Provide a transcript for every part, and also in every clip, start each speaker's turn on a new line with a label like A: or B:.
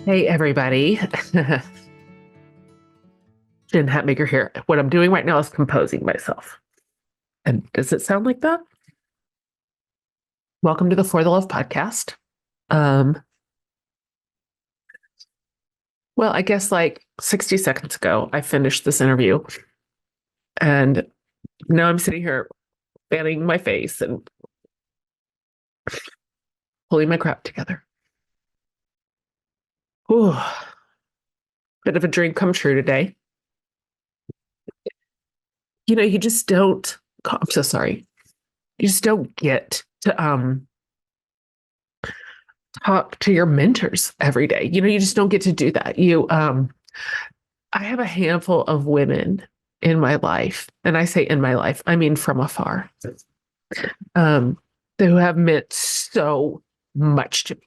A: Hey, everybody. Jen Hatmaker here. What I'm doing right now is composing myself. And does it sound like that? Welcome to the For the Love podcast. Um, well, I guess like 60 seconds ago, I finished this interview. And now I'm sitting here fanning my face and pulling my crap together. Ooh, bit of a dream come true today. You just don't, I'm so sorry. You just don't get to talk to your mentors every day. You just don't get to do that. I have a handful of women in my life, and I say in my life, I mean from afar, um, who have meant so much to me.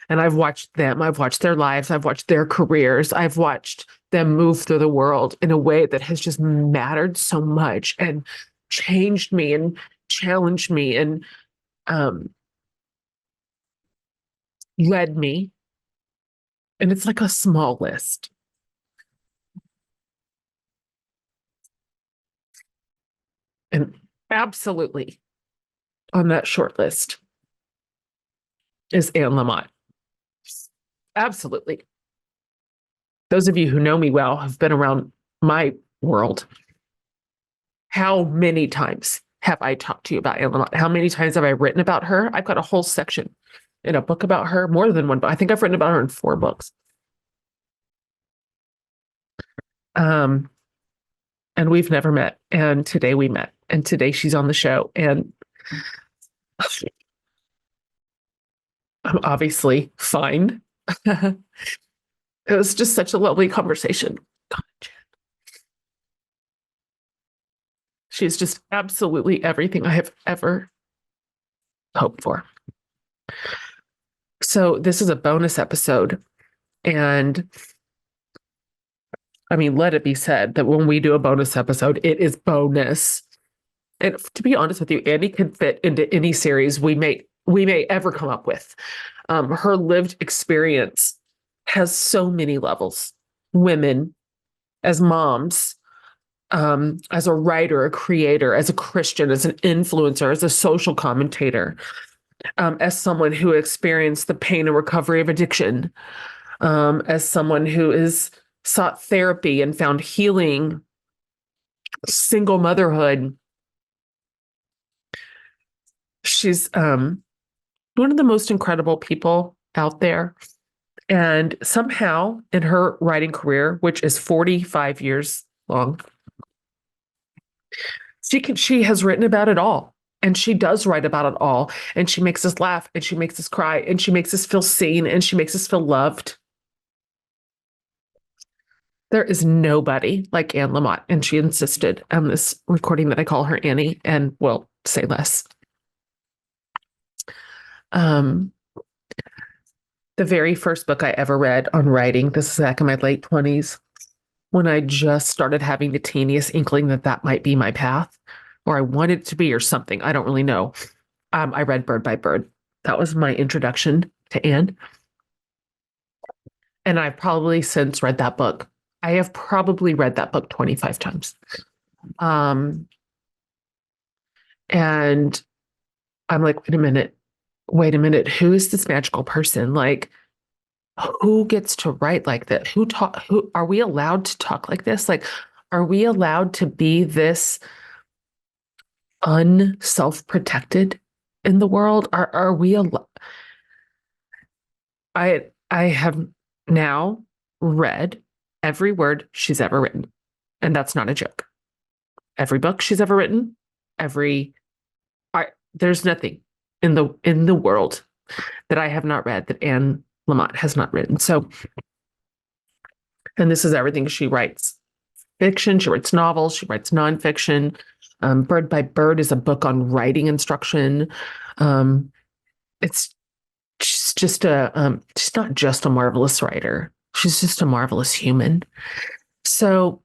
A: And I've watched them, I've watched their lives, I've watched their careers, I've watched them move through the world in a way that has just mattered so much and changed me and challenged me and led me. And it's like a small list. And absolutely on that short list is Anne Lamott. Absolutely. Those of you who know me well have been around my world. How many times have I talked to you about Anne Lamott? How many times have I written about her? I've got a whole section in a book about her, more than one, but I think I've written about her in 4 books. And we've never met. And today we met. And today she's on the show. And I'm obviously fine. It was just such a lovely conversation. God, Jen. She's just absolutely everything I have ever hoped for. So this is a bonus episode. And I mean, let it be said that when we do a bonus episode, it is bonus. And to be honest with you, Annie can fit into any series we may ever come up with. Her lived experience has so many levels. Women, as moms, as a writer, a creator, as a Christian, as an influencer, as a social commentator, as someone who experienced the pain and recovery of addiction, as someone who has sought therapy and found healing, single motherhood. She's one of the most incredible people out there. And somehow in her writing career, which is 45 years long, she has written about it all. And she does write about it all. And she makes us laugh and she makes us cry and she makes us feel seen and she makes us feel loved. There is nobody like Anne Lamott. And she insisted on this recording that I call her Annie and will say less. The very first book I ever read on writing, this is back in my late 20s, when I just started having the teeniest inkling that that might be my path, or I wanted it to be, or something. I don't really know. I read Bird by Bird. That was my introduction to Anne. And I've probably since read that book. I have probably read that book 25 times. And I'm like, wait a minute, who is this magical person? Like, who gets to write like that? Who are we allowed to talk like this? Like, are we allowed to be this unself-protected in the world? Are we I have now read every word she's ever written. And that's not a joke. Every book she's ever written, there's nothing in the world that I have not read that Anne Lamott has not written. So, and this is everything she writes. Fiction, she writes novels, she writes nonfiction. Bird by Bird is a book on writing instruction. It's she's not just a marvelous writer. She's just a marvelous human. So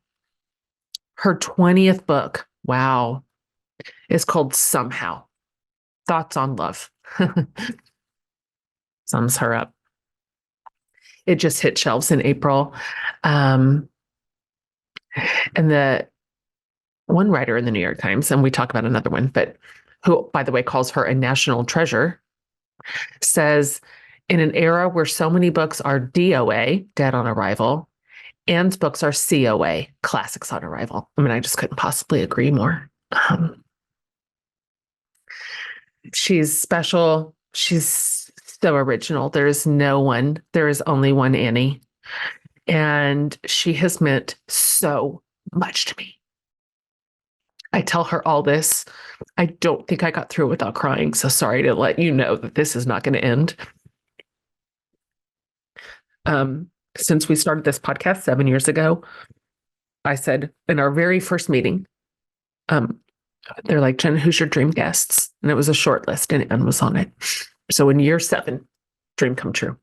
A: her 20th book, wow, is called Somehow. Thoughts on Love. Sums her up. It just hit shelves in April. And the one writer in the New York Times, and we talk about another one, but who, by the way, calls her a national treasure, says, in an era where so many books are DOA, dead on arrival, Anne's books are COA, classics on arrival. I mean, I just couldn't possibly agree more. She's special. She's so original. There is only one Annie. And she has meant so much to me. I tell her all this. I don't think I got through without crying. So sorry to let you know that this is not going to end. Since we started this podcast 7 years ago, I said in our very first meeting, they're like, Jen, who's your dream guests? And it was a short list and Anne was on it. So in year 7, dream come true.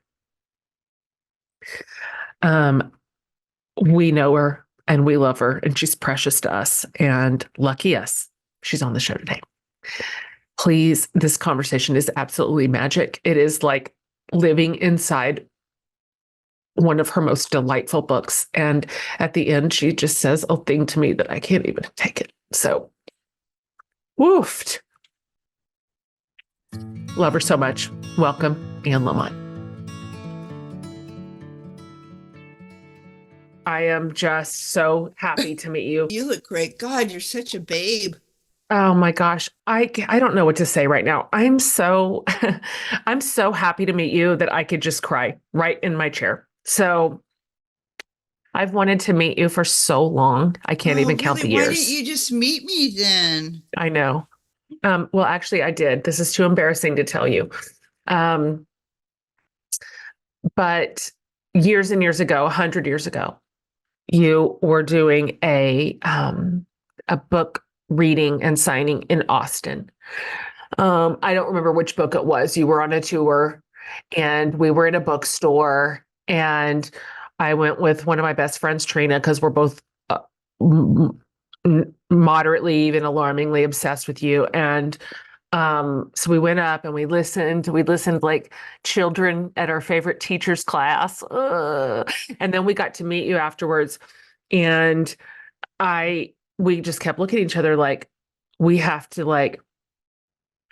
A: We know her and we love her and she's precious to us, and lucky us, she's on the show today. Please, this conversation is absolutely magic. It is like living inside one of her most delightful books. And at the end, she just says a thing to me that I can't even take it. So, woofed. Love her so much. Welcome, Anne Lamott. I am just so happy to meet you.
B: You look great. God, you're such a babe.
A: Oh my gosh. I don't know what to say right now. I'm so happy to meet you that I could just cry right in my chair. So I've wanted to meet you for so long. I can't even count the years.
B: Why didn't you just meet me then?
A: I know. Well, actually I did. This is too embarrassing to tell you. But years and years ago, 100 years ago, you were doing a book reading and signing in Austin. I don't remember which book it was. You were on a tour and we were in a bookstore, and I went with one of my best friends, Trina, because we're both moderately, even alarmingly obsessed with you. And so we went up and we listened like children at our favorite teacher's class. And then we got to meet you afterwards. And we just kept looking at each other like, we have to like,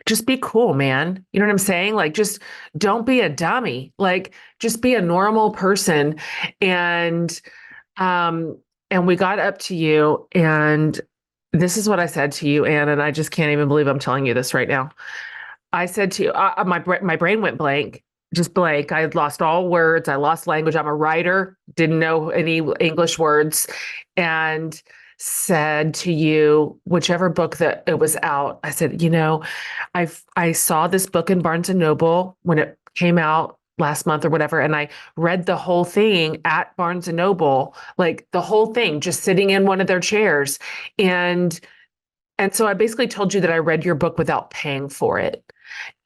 A: just be cool, man. You know what I'm saying? Like, just don't be a dummy. Like, just be a normal person. And we got up to you, and this is what I said to you, Anne, and I just can't even believe I'm telling you this right now. I said to you, my brain went blank, just blank. I had lost all words. I lost language. I'm a writer, didn't know any English words, and said to you, whichever book that it was out, I said, I saw this book in Barnes and Noble when it came out last month or whatever, and I read the whole thing at Barnes and Noble, like the whole thing, just sitting in one of their chairs. And so I basically told you that I read your book without paying for it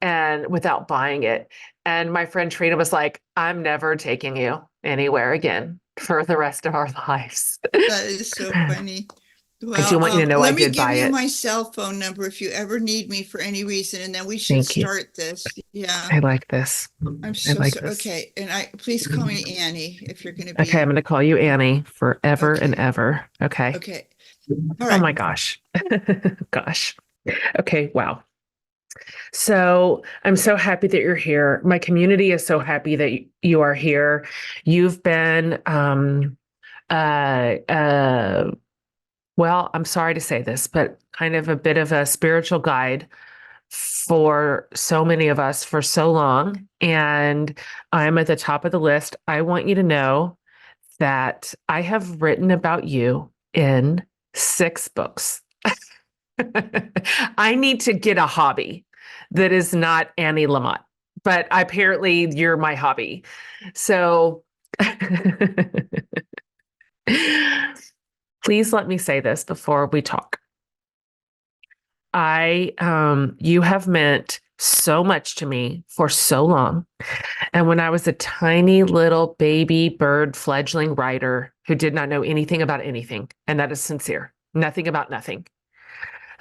A: and without buying it. And my friend Trina was like, I'm never taking you anywhere again for the rest of our lives.
B: That is so funny. Well,
A: I do want you to know I did buy it.
B: Let me give you my cell phone number if you ever need me for any reason, and then we should start this. Yeah.
A: I like this.
B: I'm so okay. And please call me Annie if you're going to be.
A: Okay, I'm going to call you Annie forever and ever. Okay.
B: Okay. All right.
A: Oh my gosh. Gosh. Okay. Wow. So I'm so happy that you're here. My community is so happy that you are here. You've been, well, I'm sorry to say this, but kind of a bit of a spiritual guide for so many of us for so long. And I'm at the top of the list. I want you to know that I have written about you in 6 books. I need to get a hobby that is not Annie Lamott, but apparently you're my hobby. So please let me say this before we talk. You have meant so much to me for so long. And when I was a tiny little baby bird fledgling writer who did not know anything about anything, and that is sincere, nothing about nothing.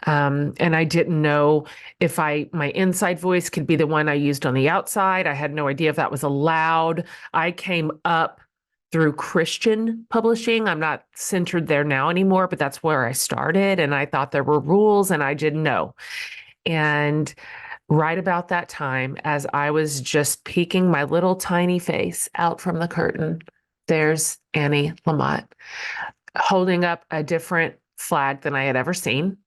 A: And I didn't know if my inside voice could be the one I used on the outside. I had no idea if that was allowed. I came up through Christian publishing. I'm not centered there now anymore, but that's where I started. And I thought there were rules and I didn't know. And right about that time, as I was just peeking my little tiny face out from the curtain, there's Annie Lamott holding up a different flag than I had ever seen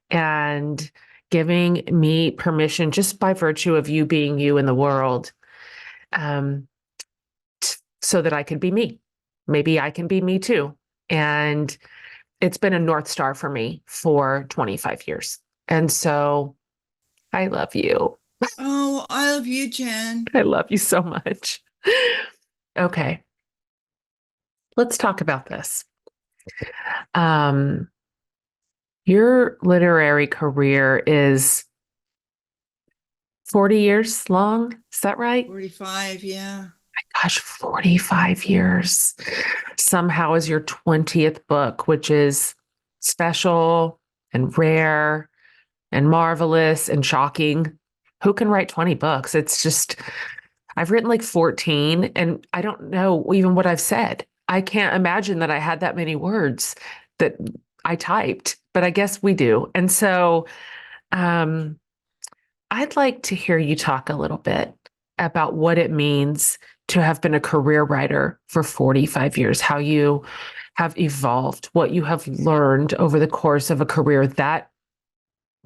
A: and giving me permission just by virtue of you being you in the world, um, so that I could be me. Maybe I can be me too. And it's been a North Star for me for 25 years. And so I love you.
B: Oh, I love you, Jen.
A: I love you so much. Okay, let's talk about this. Um, your literary career is 40 years long. Is that right?
B: 45, yeah.
A: Gosh, 45 years. Somehow is your 20th book, which is special and rare and marvelous and shocking. Who can write 20 books? It's just, I've written like 14 and I don't know even what I've said. I can't imagine that I had that many words that I typed, but I guess we do. And so, um, I'd like to hear you talk a little bit about what it means to have been a career writer for 45 years, how you have evolved, what you have learned over the course of a career that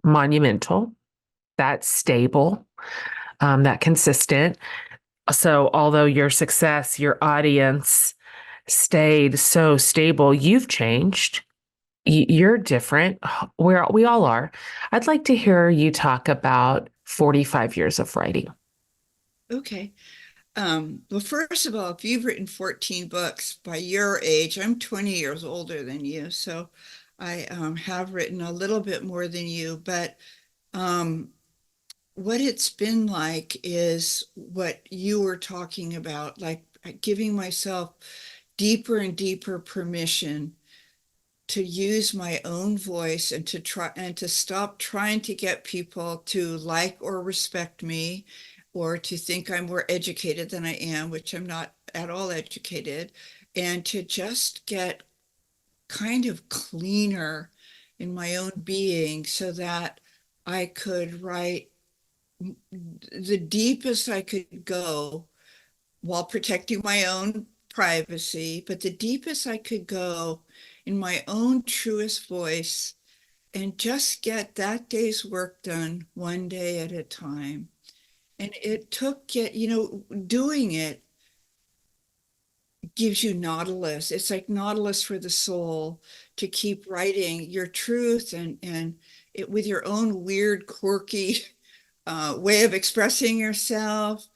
A: monumental, that stable, that consistent. So, although your success, your audience stayed so stable, you've changed. You're different. We all are. I'd like to hear you talk about 45 years of writing.
B: Okay. Well, first of all, if you've written 14 books by your age, I'm 20 years older than you, so I have written a little bit more than you, but um, what it's been like is what you were talking about, like giving myself deeper and deeper permission to use my own voice and to try and to stop trying to get people to like or respect me or to think I'm more educated than I am, which I'm not at all educated, and to just get kind of cleaner in my own being so that I could write the deepest I could go while protecting my own privacy, but the deepest I could go in my own truest voice and just get that day's work done one day at a time. And it took doing it gives you nautilus. It's like nautilus for the soul to keep writing your truth and it with your own weird, quirky way of expressing yourself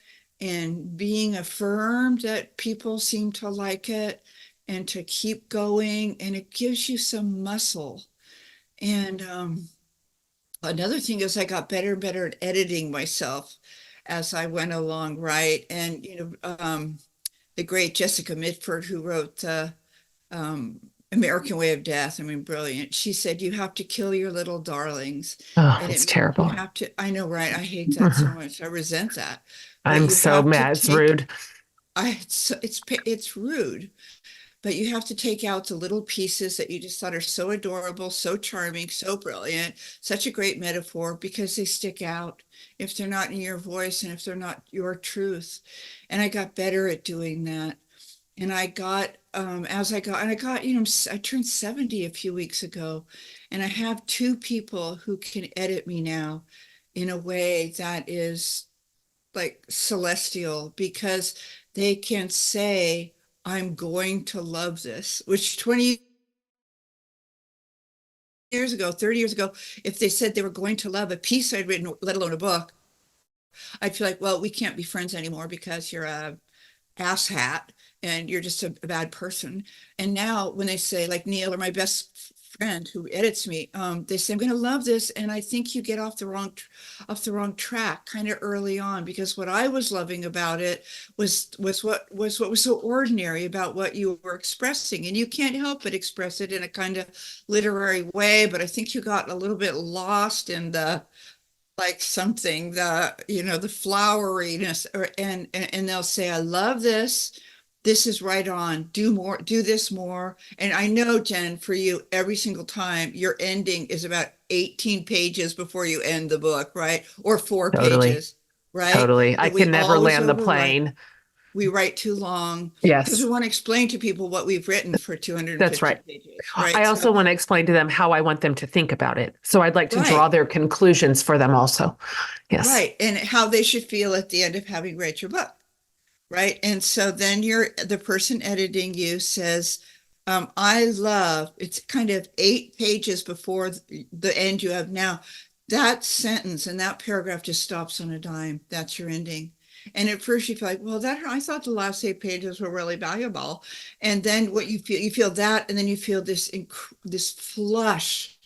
B: and being affirmed that people seem to like it and to keep going. And it gives you some muscle. And another thing is I got better and better at editing myself as I went along, right? And, the great Jessica Mitford, who wrote um, American Way of Death, I mean, brilliant. She said, you have to kill your little darlings.
A: Oh,
B: And
A: it's
B: it means you
A: terrible.
B: have to, I know, right? I hate that so much. I resent that. But
A: I'm
B: you
A: so
B: have to
A: mad. It's
B: take,
A: rude.
B: it's rude, but you have to take out the little pieces that you just thought are so adorable, so charming, so brilliant, such a great metaphor because they stick out if they're not in your voice and if they're not your truth. And I got better at doing that. And I got, as I got, and I got, I turned 70 a few weeks ago, and I have two people who can edit me now in a way that is like celestial because they can say, I'm going to love this, which 20 years ago, 30 years ago, if they said they were going to love a piece I'd written, let alone a book, I'd feel like, well, we can't be friends anymore because you're a asshat and you're just a bad person. And now when they say like Neil or my best friend who edits me, they say, I'm going to love this. And I think you get off the wrong track kind of early on, because what I was loving about it was what was so ordinary about what you were expressing. And you can't help but express it in a kind of literary way. But I think you got a little bit lost in the like something, the floweriness, and they'll say, I love this. This is right on. Do more, do this more. And I know, Jen, for you, every single time your ending is about 18 pages before you end the book, right? Or four
A: Totally.
B: pages, right?
A: Totally. I
B: But we
A: can never
B: always
A: land the
B: overwrite.
A: plane.
B: We write too long because
A: Yes,
B: we want to explain to people what we've written for
A: that's
B: 250
A: right.
B: pages,
A: I
B: right?
A: also
B: So,
A: want to explain to them how I want them to think about it. So I'd like to draw
B: right.
A: their conclusions for them also. Yes.
B: Right. And how they should feel at the end of having read your book. Right. And so then the person editing you says, I love, it's kind of 8 pages before the end you have now. That sentence and that paragraph just stops on a dime. That's your ending. And at first you feel like, well, that I thought the last 8 pages were really valuable. And then what you feel that, and then you feel this flush,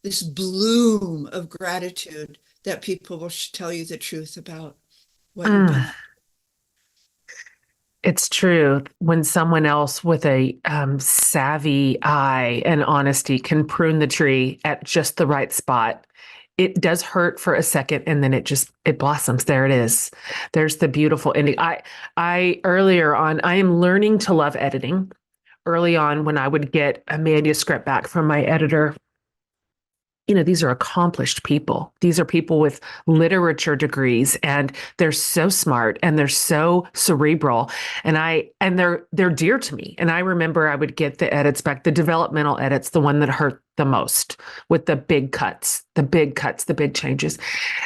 B: this bloom of gratitude that people will tell you the truth about what you've
A: Mm,
B: done.
A: it's true. When someone else with a savvy eye and honesty can prune the tree at just the right spot, it does hurt for a second, and then it blossoms. There it is. There's the beautiful ending. I earlier on, I am learning to love editing. Early on, when I would get a manuscript back from my editor, these are accomplished people. These are people with literature degrees, and they're so smart and they're so cerebral, and they're dear to me. And I remember I would get the edits back, the developmental edits, the one that hurt the most, with the big cuts, the big changes.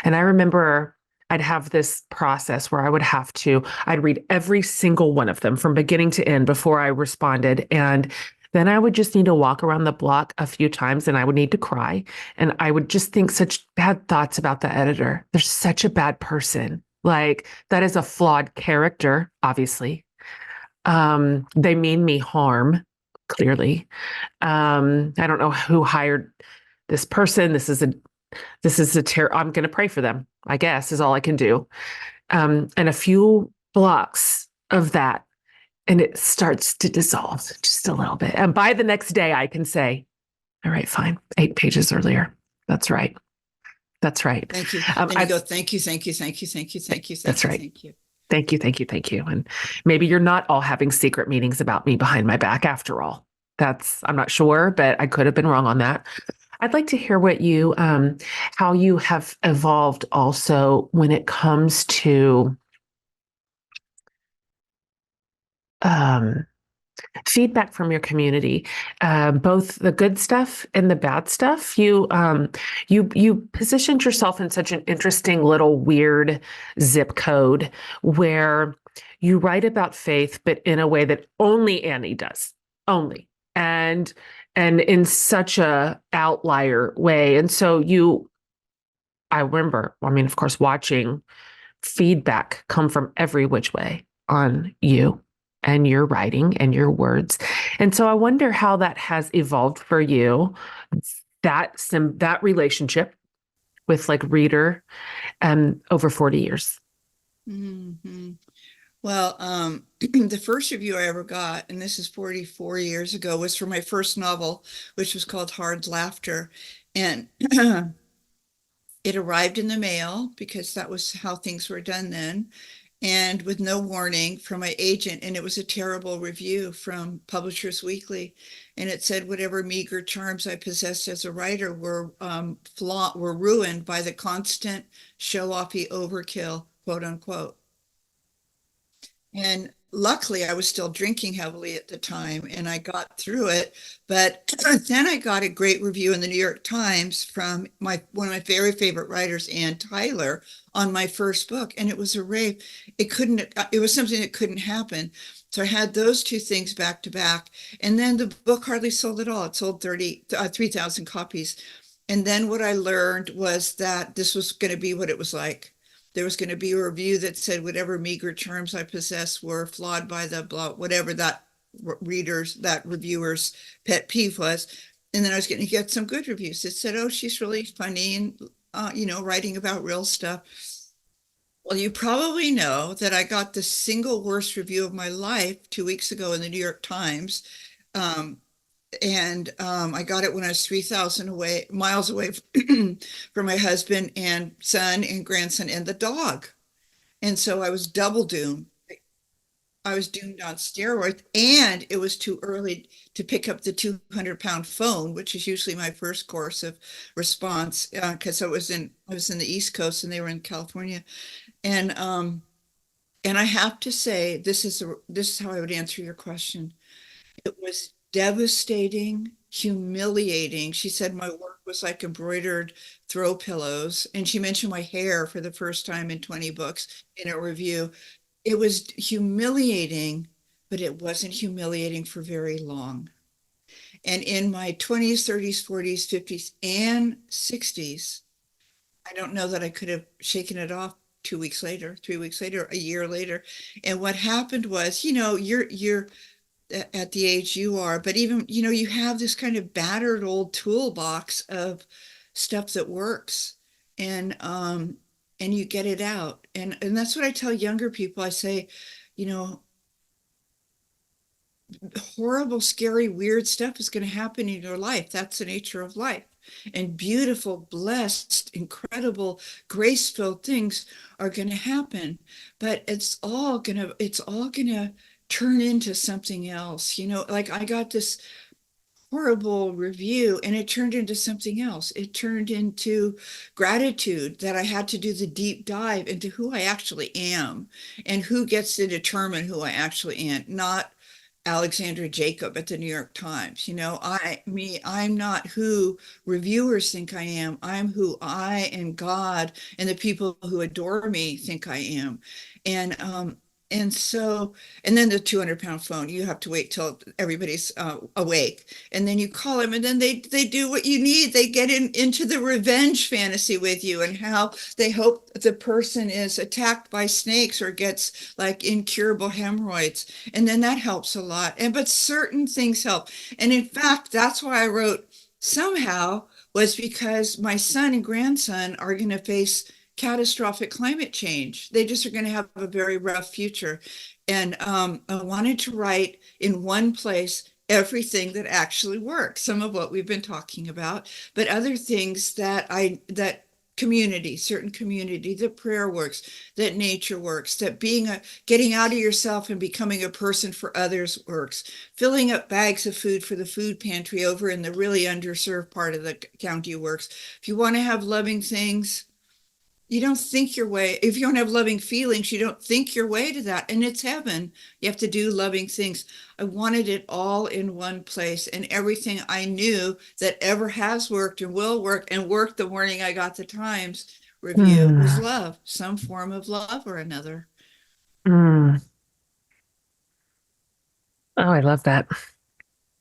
A: And I remember I'd have this process where I'd read every single one of them from beginning to end before I responded. And then I would just need to walk around the block a few times, and I would need to cry, and I would just think such bad thoughts about the editor. They're such a bad person. Like, that is a flawed character, obviously. They mean me harm, clearly. I don't know who hired this person. I'm going to pray for them, I guess, is all I can do. And a few blocks of that, and it starts to dissolve just a little bit. And by the next day, I can say, all right, fine. 8 pages earlier. That's right. That's right.
B: Thank you.
A: Um,
B: Then you
A: I,
B: go, thank you, thank you, thank you, thank you, thank you,
A: that's
B: thank you,
A: right.
B: thank you.
A: Thank you. Thank you. Thank you. And maybe you're not all having secret meetings about me behind my back after all. I'm not sure, but I could have been wrong on that. I'd like to hear how you have evolved also when it comes to um, feedback from your community, both the good stuff and the bad stuff. You positioned yourself in such an interesting little weird zip code where you write about faith, but in a way that only Annie does, only, and in such a outlier way. And so I remember, I mean, of course, watching feedback come from every which way on you and your writing and your words. And so I wonder how that has evolved for you, that relationship with like reader over 40 years.
B: Mhm. Well, the first review I ever got, and this is 44 years ago, was for my first novel, which was called Hard Laughter. And it arrived in the mail because that was how things were done then, and with no warning from my agent. And it was a terrible review from Publishers Weekly. And it said, whatever meager charms I possessed as a writer were ruined by the constant show-offy overkill, quote unquote. And luckily, I was still drinking heavily at the time and I got through it. But then I got a great review in the New York Times from one of my very favorite writers, Ann Tyler, on my first book. And it was a rave. It was something that couldn't happen. So I had those two things back to back. And then the book hardly sold at all. It sold 3,000 copies. And then what I learned was that this was going to be what it was like. There was going to be a review that said whatever meager charms I possess were flawed by the blah, whatever that reviewer's pet peeve was. And then I was going to get some good reviews. It said, oh, she's really funny and, writing about real stuff. Well, you probably know that I got the single worst review of my life 2 weeks ago in the New York Times. Um, and I got it when I was 3,000 miles away from my husband and son and grandson and the dog. And so I was double doomed. I was doomed on steroids, and it was too early to pick up the 200-pound phone, which is usually my first course of response, because I was in the East Coast and they were in California. And I have to say, this is how I would answer your question. It was devastating, humiliating. She said my work was like embroidered throw pillows, and she mentioned my hair for the first time in 20 books in a review. It was humiliating, but it wasn't humiliating for very long. And in my 20s, 30s, 40s, 50s, and 60s, I don't know that I could have shaken it off 2 weeks later, 3 weeks later, a year later. And what happened was, you're at the age you are, but even, you have this kind of battered old toolbox of stuff that works. And you get it out. And that's what I tell younger people. I say, you know, horrible, scary, weird stuff is going to happen in your life. That's the nature of life. And beautiful, blessed, incredible, grace-filled things are going to happen. But it's all gonna turn into something else. Like I got this horrible review and it turned into something else. It turned into gratitude that I had to do the deep dive into who I actually am and who gets to determine who I actually am, not Alexandra Jacob at the New York Times. I'm not who reviewers think I am. I'm who I and God and the people who adore me think I am. And then the 200-pound phone, you have to wait till everybody's awake. And then you call them and then they do what you need. They get into the revenge fantasy with you and how they hope the person is attacked by snakes or gets like incurable hemorrhoids. And then that helps a lot. But certain things help. And in fact, that's why I wrote somehow was because my son and grandson are going to face catastrophic climate change. They just are going to have a very rough future. And I wanted to write in one place everything that actually works, some of what we've been talking about, but other things that community, certain community, that prayer works, that nature works, that getting out of yourself and becoming a person for others works, filling up bags of food for the food pantry over in the really underserved part of the county works. If you want to have loving things, you don't think your way. If you don't have loving feelings, you don't think your way to that. And it's heaven. You have to do loving things. I wanted it all in one place. And everything I knew that ever has worked and will work and worked the morning I got the Times review was
A: Mm,
B: love, some form of love or another.
A: mm. Oh, I love that.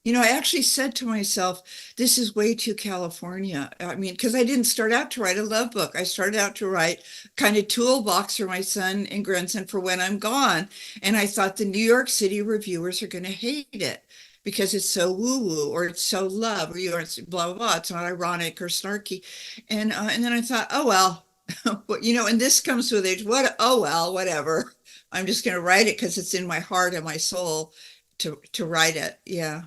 B: I actually said to myself, this is way too California. I mean, because I didn't start out to write a love book. I started out to write kind of toolbox for my son and grandson for when I'm gone. And I thought the New York City reviewers are going to hate it because it's so woo-woo or it's so love or it's blah, blah, blah. It's not ironic or snarky. And then I thought, oh, well, and this comes with age. Oh, well, whatever. I'm just going to write it because it's in my heart and my soul to write it. Yeah.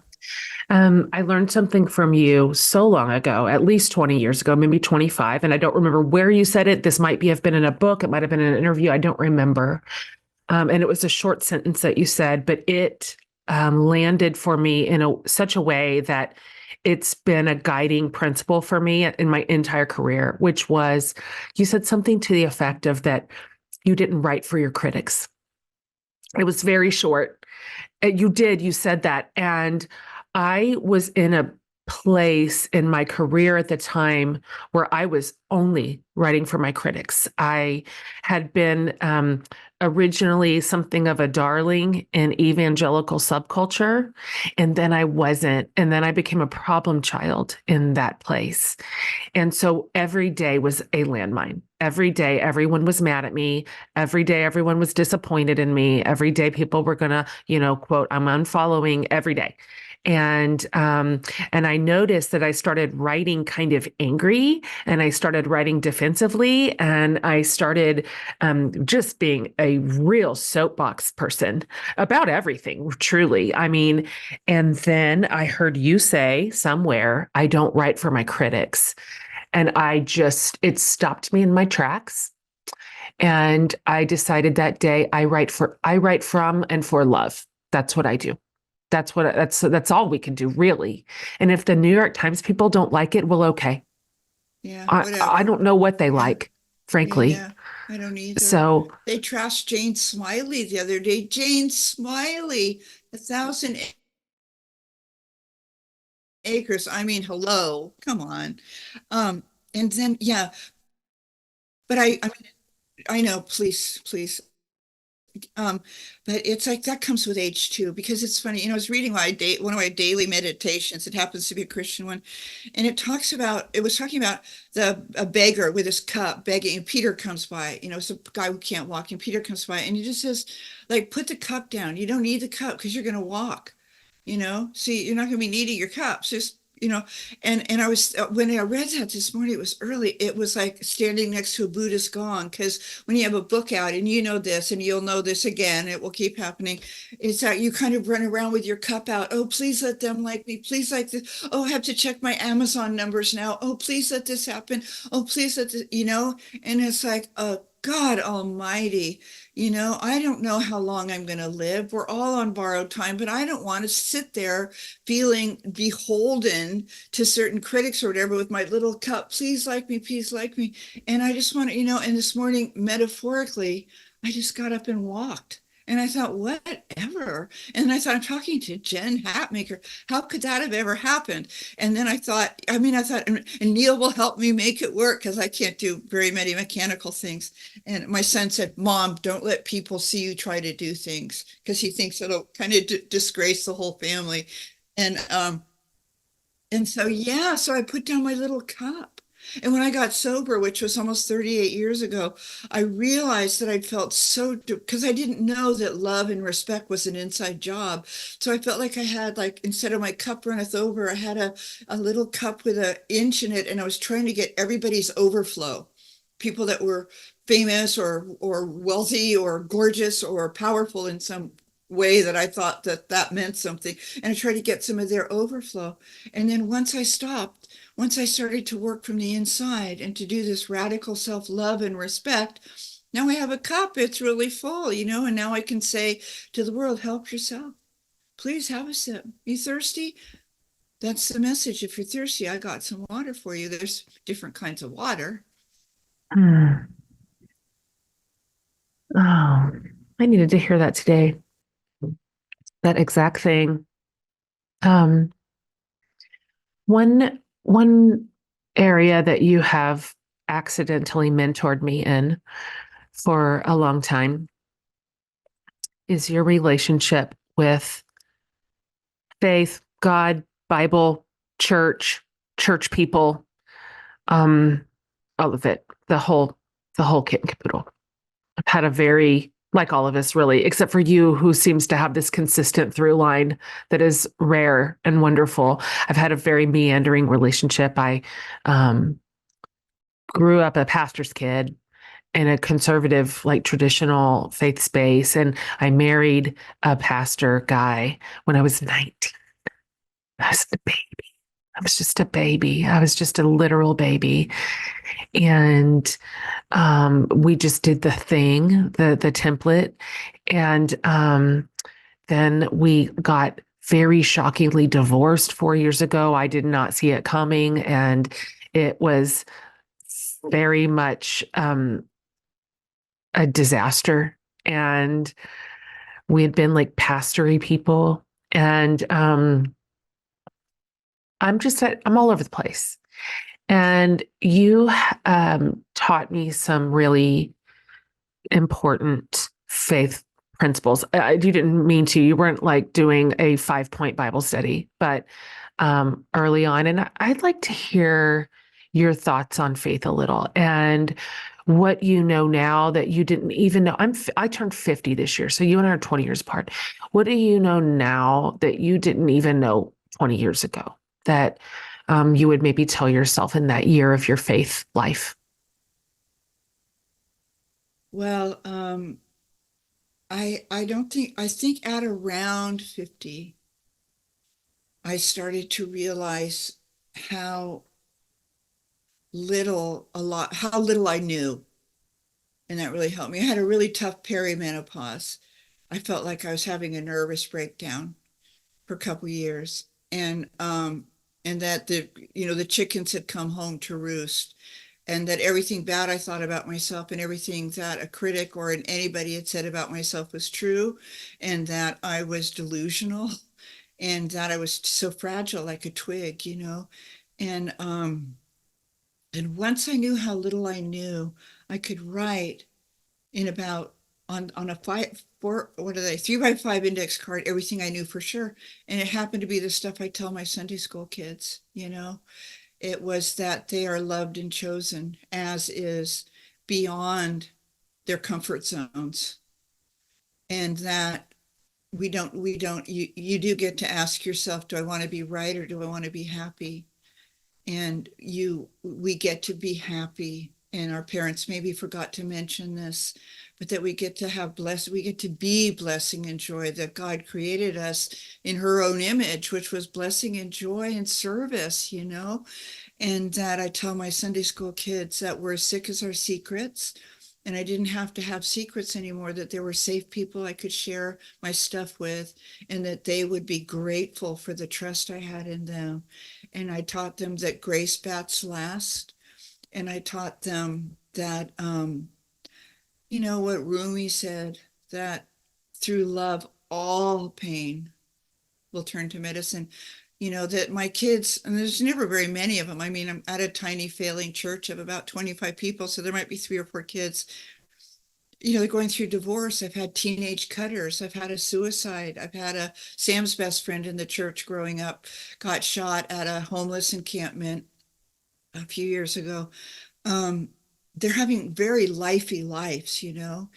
A: I learned something from you so long ago, at least 20 years ago, maybe 25. And I don't remember where you said it. This might have been in a book. It might have been in an interview. I don't remember. And it was a short sentence that you said, but it landed for me in such a way that it's been a guiding principle for me in my entire career, which was you said something to the effect of that you didn't write for your critics. It was very short. You said that. And I was in a place in my career at the time where I was only writing for my critics. I had been originally something of a darling in evangelical subculture, and then I wasn't. And then I became a problem child in that place. And so every day was a landmine. Every day, everyone was mad at me. Every day, everyone was disappointed in me. Every day, people were going to, quote, I'm unfollowing every day. And I noticed that I started writing kind of angry, and I started writing defensively, and I started just being a real soapbox person about everything, truly. I mean, and then I heard you say somewhere, I don't write for my critics. And it stopped me in my tracks. And I decided that day I write from and for love. That's what I do. That's all we can do, really. And if the New York Times people don't like it, well, okay.
B: Yeah,
A: I
B: whatever.
A: don't know what they
B: Yeah,
A: like, frankly.
B: yeah, I don't either.
A: So,
B: They trashed Jane Smiley the other day. Jane Smiley, 1,000 acres. I mean, hello, come on. Um, and then yeah, but I know, please, please. Um, but it's like that comes with age too, because it's funny. I was reading one of my daily meditations. It happens to be a Christian one, and it was talking about a beggar with his cup begging, and Peter comes by. It's a guy who can't walk, and Peter comes by, and he just says, like, put the cup down. You don't need the cup because you're going to walk. See, you're not going to be needing your cups. Just and I was when I read that this morning, it was early. It was like standing next to a Buddhist gong, because when you have a book out, and you know this, and you'll know this again, it will keep happening. It's that you kind of run around with your cup out. Oh, please let them like me. Please like this. Oh, I have to check my Amazon numbers now. Oh, please let this happen. Oh, please let this, and it's like, God Almighty, I don't know how long I'm going to live. We're all on borrowed time, but I don't want to sit there feeling beholden to certain critics or whatever with my little cup. Please like me, please like me. And I just want to, and this morning, metaphorically, I just got up and walked. And I thought, whatever. And I thought, I'm talking to Jen Hatmaker. How could that have ever happened? And then and Neil will help me make it work, because I can't do very many mechanical things. And my son said, Mom, don't let people see you try to do things, because he thinks it'll kind of disgrace the whole family. And so, yeah, so I put down my little cup. And when I got sober, which was almost 38 years ago, I realized that I'd felt because I didn't know that love and respect was an inside job. So I felt like I had, like, instead of my cup runneth over, I had a little cup with an inch in it, and I was trying to get everybody's overflow. People that were famous or wealthy or gorgeous or powerful in some way that I thought that meant something. And I tried to get some of their overflow. And then once I started to work from the inside and to do this radical self-love and respect, now I have a cup. It's really full, and now I can say to the world, help yourself. Please have a sip. You thirsty? That's the message. If you're thirsty, I got some water for you. There's different kinds of water.
A: oh, I needed to hear that today. That exact thing. Um, one area that you have accidentally mentored me in for a long time is your relationship with faith, God, Bible, church people, um, all of it, the whole kit and caboodle. I've had a very, like all of us really, except for you, who seems to have this consistent through line that is rare and wonderful. I've had a very meandering relationship. I um, grew up a pastor's kid in a conservative, like traditional faith space. And I married a pastor guy when I was 19. I was a baby. I was just a baby. I was just a literal baby. And we just did the thing, the template. And then we got very shockingly divorced 4 years ago. I did not see it coming. And it was very much a disaster. And we had been like pastory people. And I'm all over the place. And you taught me some really important faith principles. You didn't mean to. You weren't like doing a 5-point Bible study, but early on. And I'd like to hear your thoughts on faith a little, and what you know now that you didn't even know. I turned 50 this year, so you and I are 20 years apart. What do you know now that you didn't even know 20 years ago that you would maybe tell yourself in that year of your faith life?
B: Well, I don't think I think at around 50, I started to realize how how little I knew. And that really helped me. I had a really tough perimenopause. I felt like I was having a nervous breakdown for a couple years. And that the chickens had come home to roost, and that everything bad I thought about myself and everything that a critic or anybody had said about myself was true, and that I was delusional, and that I was so fragile like a twig. And and once I knew how little I knew, I could write in about on a four, what are they, 3x5 index card, everything I knew for sure. And it happened to be the stuff I tell my Sunday school kids. It was that they are loved and chosen, as is, beyond their comfort zones. And that you do get to ask yourself, do I want to be right or do I want to be happy? And we get to be happy. And our parents maybe forgot to mention this, but that we get to be blessing and joy, that God created us in her own image, which was blessing and joy and service. And that I tell my Sunday school kids that we're as sick as our secrets. And I didn't have to have secrets anymore, that there were safe people I could share my stuff with, and that they would be grateful for the trust I had in them. And I taught them that grace bats last. And I taught them that, what Rumi said, that through love, all pain will turn to medicine. That my kids, and there's never very many of them. I mean, I'm at a tiny failing church of about 25 people, so there might be 3 or 4 kids. They're going through divorce. I've had teenage cutters. I've had a suicide. I've had Sam's best friend in the church growing up got shot at a homeless encampment a few years ago. um, they're having very lifey lives. And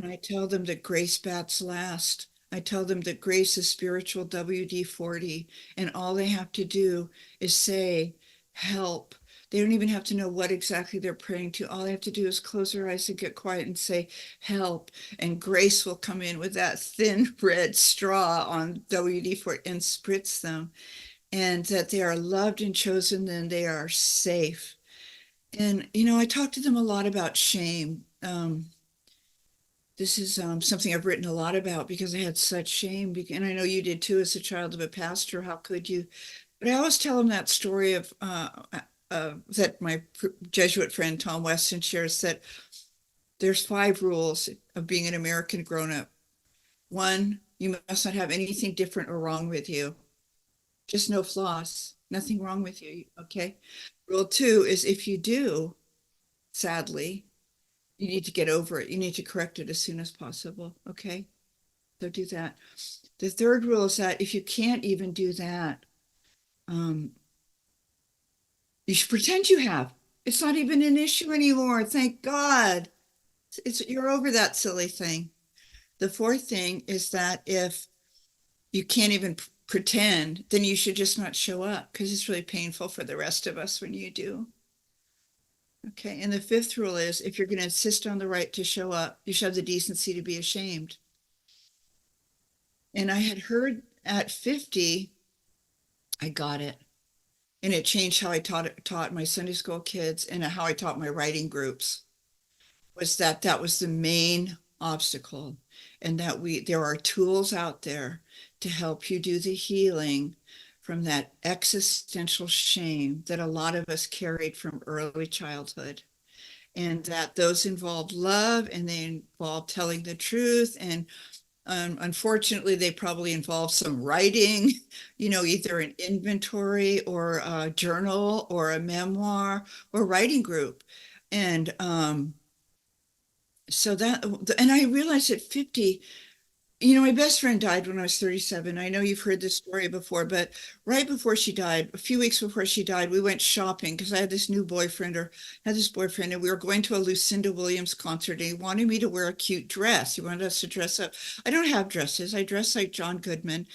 B: I tell them that grace bats last. I tell them that grace is spiritual WD-40, and all they have to do is say, help. They don't even have to know what exactly they're praying to. All they have to do is close their eyes and get quiet and say, help. And grace will come in with that thin red straw on WD-40 and spritz them. And that they are loved and chosen, and they are safe. And, I talk to them a lot about shame. This is something I've written a lot about because I had such shame. And I know you did too, as a child of a pastor. How could you? But I always tell them that story of that my Jesuit friend Tom Weston shares, that there's 5 rules of being an American grown up. 1, you must not have anything different or wrong with you. Just no flaws, nothing wrong with you. Okay. Rule 2 is, if you do, sadly, you need to get over it. You need to correct it as soon as possible. Okay. So do that. The 3rd rule is that if you can't even do that, um, you should pretend you have. It's not even an issue anymore. Thank God. You're over that silly thing. The 4th thing is that if you can't even pretend, then you should just not show up, because it's really painful for the rest of us when you do. Okay. And the 5th rule is, if you're going to insist on the right to show up, you should have the decency to be ashamed. And I had heard at 50, I got it. And it changed how I taught my Sunday school kids, and how I taught my writing groups. Was that was the main obstacle, and that there are tools out there to help you do the healing from that existential shame that a lot of us carried from early childhood. And that those involve love, and they involve telling the truth. And unfortunately, they probably involve some writing, either an inventory or a journal or a memoir or writing group. And and I realized at 50, My best friend died when I was 37. I know you've heard this story before, but right before she died, a few weeks before she died, we went shopping because I had this new boyfriend or had this boyfriend, and we were going to a Lucinda Williams concert, and he wanted me to wear a cute dress. He wanted us to dress up. I don't have dresses. I dress like John Goodman.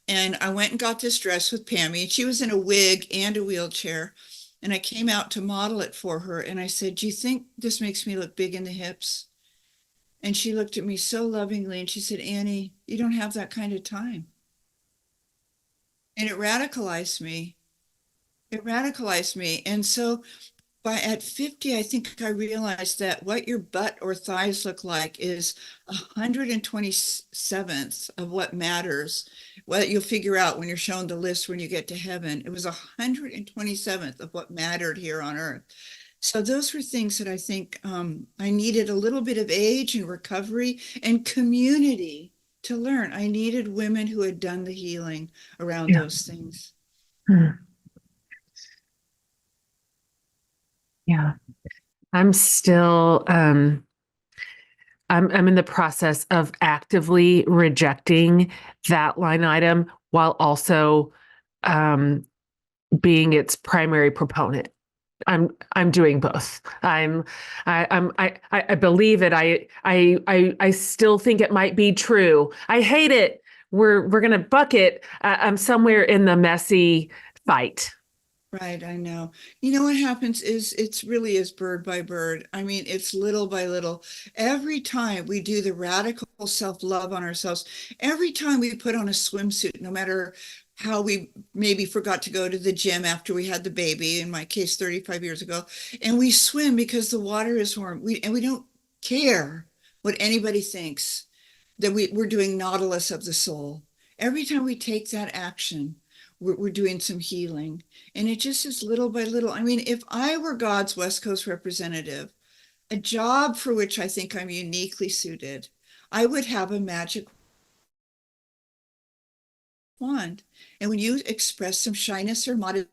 B: And I went and got this dress with Pammy, and she was in a wig and a wheelchair. And I came out to model it for her. And I said, "Do you think this makes me look big in the hips?" And she looked at me so lovingly and she said, "Annie, you don't have that kind of time." And it radicalized me. It radicalized me. And so at 50, I think I realized that what your butt or thighs look like is 127th of what matters. What you'll figure out when you're shown the list when you get to heaven. It was 127th of what mattered here on earth. So those were things that I think I needed a little bit of age and recovery and community to learn. I needed women who had done the healing around
A: Yeah.
B: those things.
A: Hmm. Yeah. I'm still I'm in the process of actively rejecting that line item while also um being its primary proponent. I'm doing both. I believe it. I still think it might be true. I hate it. We're gonna buck it. I'm somewhere in the messy fight.
B: Right, I know. What happens is it's really is bird by bird. I mean, it's little by little. Every time we do the radical self-love on ourselves, every time we put on a swimsuit, no matter how we maybe forgot to go to the gym after we had the baby, in my case, 35 years ago, and we swim because the water is warm. We don't care what anybody thinks that we're doing Nautilus of the soul. Every time we take that action, we're doing some healing. And it just is little by little. I mean, if I were God's West Coast representative, a job for which I think I'm uniquely suited, I would have a magic wand. And when you express some shyness or modesty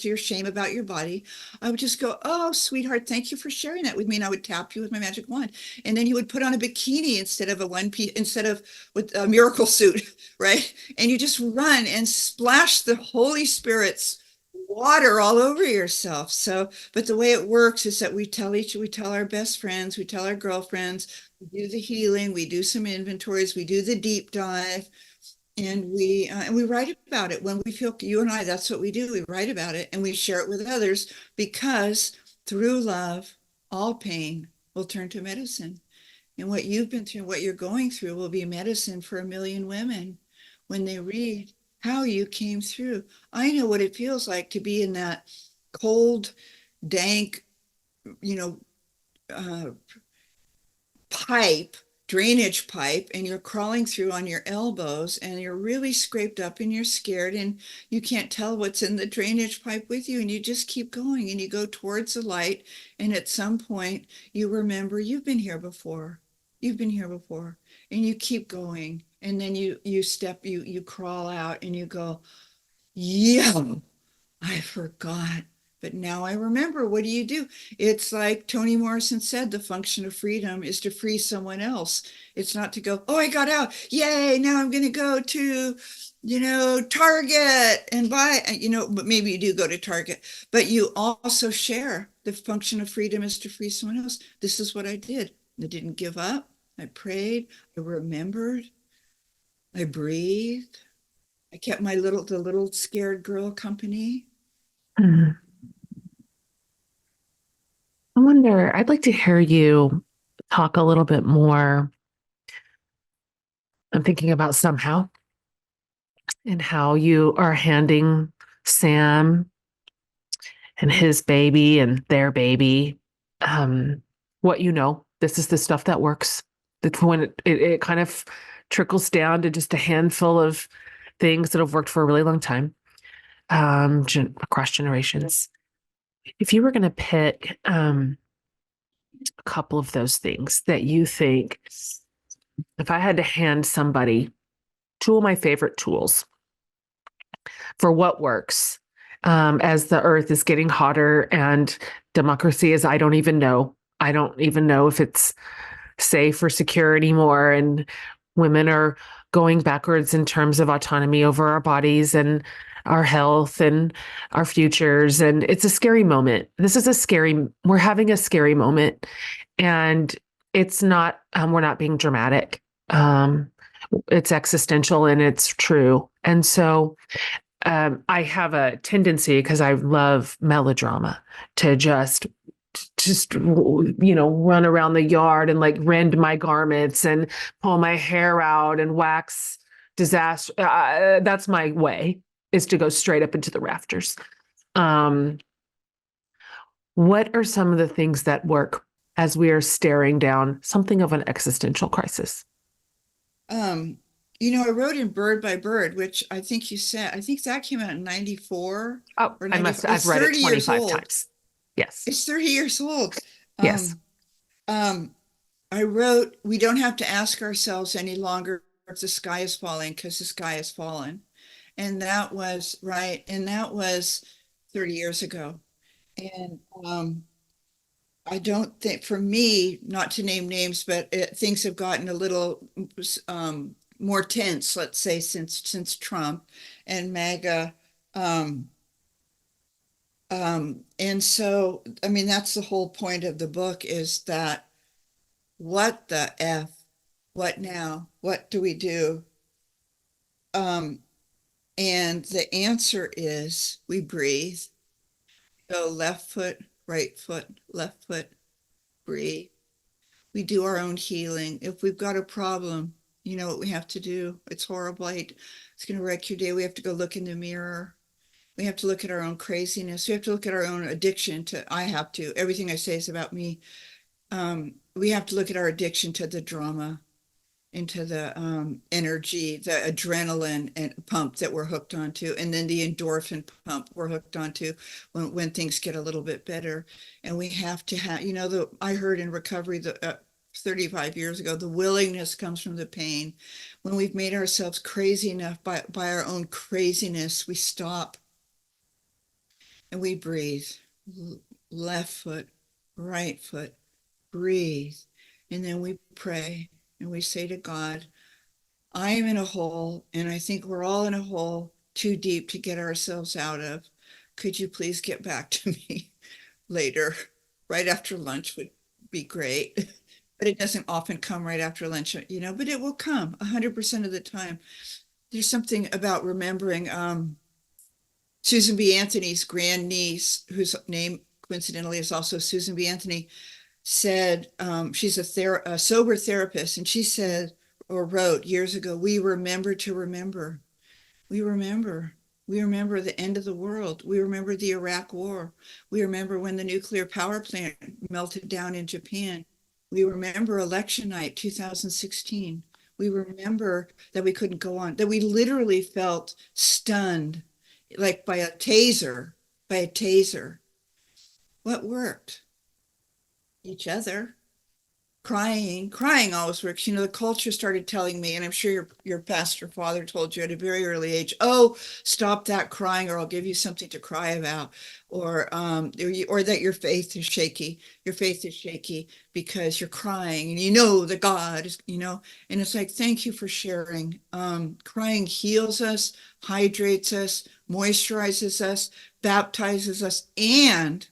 B: or shame about your body, I would just go, "Oh, sweetheart, thank you for sharing that with me." And I would tap you with my magic wand. And then you would put on a bikini instead of a one piece, instead of with a miracle suit, right? And you just run and splash the Holy Spirit's water all over yourself. So, but the way it works is that we tell our best friends, we tell our girlfriends, we do the healing, we do some inventories, we do the deep dive, and we write about it when we feel, you and I, that's what we do. We write about it and we share it with others, because through love, all pain will turn to medicine. And what you've been through, what you're going through, will be medicine for a million women when they read how you came through. I know what it feels like to be in that cold, dank, you know, uh, pipe, drainage pipe, and you're crawling through on your elbows and you're really scraped up and you're scared and you can't tell what's in the drainage pipe with you, and you just keep going and you go towards the light, and at some point you remember you've been here before. You've been here before, and you keep going, and then you crawl out and you go, "Yeah, I forgot. But now I remember." What do you do? It's like Toni Morrison said, the function of freedom is to free someone else. It's not to go, "Oh, I got out. Yay. Now I'm going to go to, Target and buy," but maybe you do go to Target, but you also share. The function of freedom is to free someone else. This is what I did. I didn't give up. I prayed. I remembered. I breathed. I kept the little scared girl company.
A: Mhm. I wonder, I'd like to hear you talk a little bit more. I'm thinking about somehow and how you are handing Sam and his baby and their baby what you know. This is the stuff that works. That's when it kind of trickles down to just a handful of things that have worked for a really long time, across generations. If you were going to pick a couple of those things that you think, if I had to hand somebody two of my favorite tools for what works, as the earth is getting hotter and democracy is, I don't even know. I don't even know if it's safe or secure anymore. And women are going backwards in terms of autonomy over our bodies and our health and our futures. And it's a scary moment. We're having a scary moment. And it's not, we're not being dramatic. It's existential and it's true. And so I have a tendency, because I love melodrama, to run around the yard and like rend my garments and pull my hair out and wax disaster. That's my way, is to go straight up into the rafters. Um, what are some of the things that work as we are staring down something of an existential crisis?
B: Um, I wrote in Bird by Bird, which I think you said, I think that came out in 94
A: Oh,
B: or 95.
A: I've
B: It's
A: read it
B: 30 years
A: 25
B: old.
A: times. Yes.
B: It's 30 years old.
A: Yes.
B: Um, um, I wrote, we don't have to ask ourselves any longer if the sky is falling, because the sky has fallen. And that was right. And that was 30 years ago. And I don't think, for me, not to name names, but things have gotten a little more tense, let's say, since Trump and MAGA. Um, and so, I mean, that's the whole point of the book, is that what the F, what now? What do we do? Um, and the answer is we breathe. Go left foot, right foot, left foot, breathe. We do our own healing. If we've got a problem, you know what we have to do. It's horrible. It's going to wreck your day. We have to go look in the mirror. We have to look at our own craziness. We have to look at our own addiction to, I have to, everything I say is about me. We have to look at our addiction to the drama, into the energy, the adrenaline and pump that we're hooked onto, and then the endorphin pump we're hooked onto when things get a little bit better. And we have to have, I heard in recovery, 35 years ago, the willingness comes from the pain. When we've made ourselves crazy enough by our own craziness, we stop and we breathe. Left foot, right foot, breathe. And then we pray and we say to God, I am in a hole, and I think we're all in a hole too deep to get ourselves out of. Could you please get back to me later? Right after lunch would be great. But it doesn't often come right after lunch, but it will come 100% of the time. There's something about remembering Susan B. Anthony's grandniece, whose name coincidentally is also Susan B. Anthony, said, she's a sober therapist, and she said or wrote years ago, we remember to remember. We remember. We remember the end of the world. We remember the Iraq War. We remember when the nuclear power plant melted down in Japan. We remember election night 2016. We remember that we couldn't go on, that we literally felt stunned, like by a taser. What worked? Each other. Crying always works. The culture started telling me, and I'm sure your pastor father told you at a very early age, oh, stop that crying, or I'll give you something to cry about, or that your faith is shaky. Your faith is shaky because you're crying, and that God is, and it's like, thank you for sharing. Crying heals us, hydrates us, moisturizes us, baptizes us, and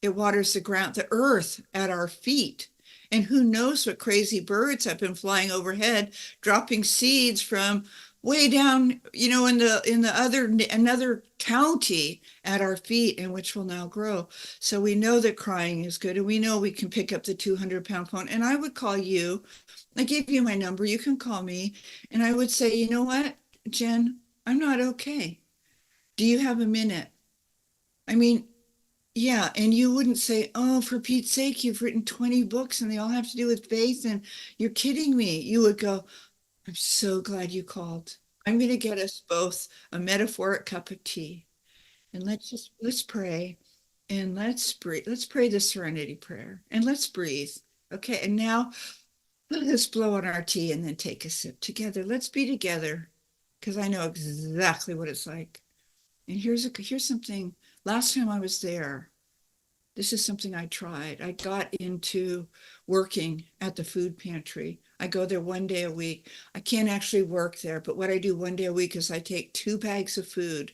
B: it waters the ground, the earth at our feet. And who knows what crazy birds have been flying overhead, dropping seeds from way down, another county at our feet, and which will now grow. So we know that crying is good, and we know we can pick up the 200-pound phone. And I would call you. I gave you my number. You can call me, and I would say, you know what, Jen, I'm not okay. Do you have a minute? I mean, yeah, and you wouldn't say, oh, for Pete's sake, you've written 20 books and they all have to do with faith, and you're kidding me. You would go, I'm so glad you called. I'm going to get us both a metaphoric cup of tea, and let's pray, and let's breathe. Let's pray the serenity prayer, and let's breathe. Okay, and now let's blow on our tea and then take a sip together. Let's be together, because I know exactly what it's like. And here's something. Last time I was there, this is something I tried. I got into working at the food pantry. I go there 1 day a week. I can't actually work there, but what I do 1 day a week is I take 2 bags of food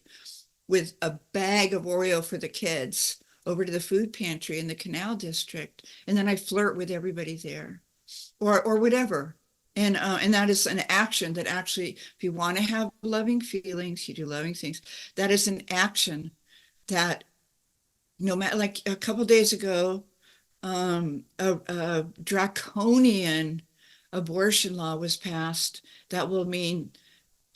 B: with a bag of Oreo for the kids over to the food pantry in the Canal District, and then I flirt with everybody there, or whatever. And that is an action that actually, if you want to have loving feelings, you do loving things. That is an action that no matter, like a couple days ago, a draconian abortion law was passed that will mean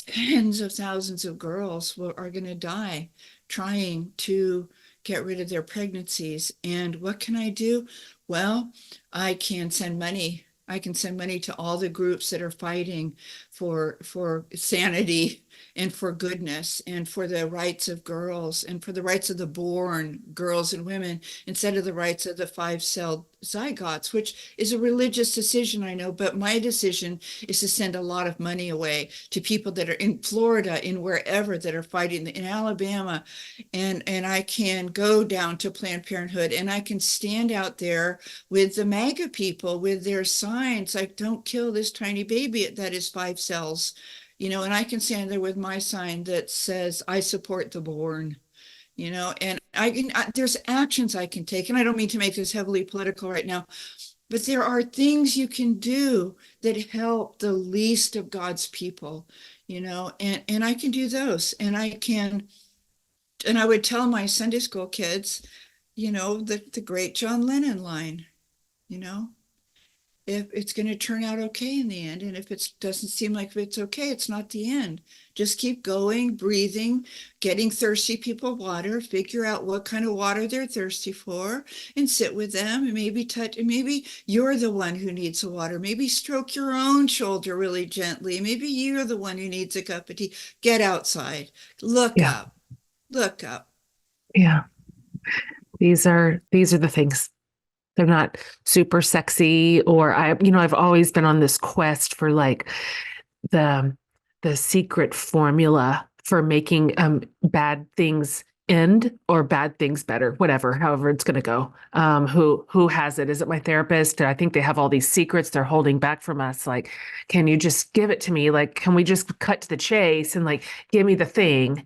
B: tens of thousands of girls are going to die trying to get rid of their pregnancies. And what can I do? Well, I can send money. I can send money to all the groups that are fighting for sanity and for goodness and for the rights of girls and for the rights of the born girls and women instead of the rights of the 5-celled zygotes, which is a religious decision, I know, but my decision is to send a lot of money away to people that are in Florida, in wherever, that are fighting in Alabama. And I can go down to Planned Parenthood and I can stand out there with the MAGA people with their signs like, don't kill this tiny baby that is 5 cells, and I can stand there with my sign that says, I support the born. And there's actions I can take. And I don't mean to make this heavily political right now, but there are things you can do that help the least of God's people, and I can do those. And I would tell my Sunday school kids, the great John Lennon line, you know, if it's going to turn out okay in the end. And if it doesn't seem like it's okay, it's not the end. Just keep going, breathing, getting thirsty people water, figure out what kind of water they're thirsty for, and sit with them and maybe touch. And maybe you're the one who needs the water. Maybe stroke your own shoulder really gently. Maybe you're the one who needs a cup of tea. Get outside, look
A: Yeah.
B: up, look up.
A: Yeah. These are the things. They're not super sexy or I've always been on this quest for like the the secret formula for making bad things end or bad things better, whatever, however it's going to go. Who has it? Is it my therapist? I think they have all these secrets they're holding back from us. Like, can you just give it to me? Like, can we just cut to the chase and like give me the thing?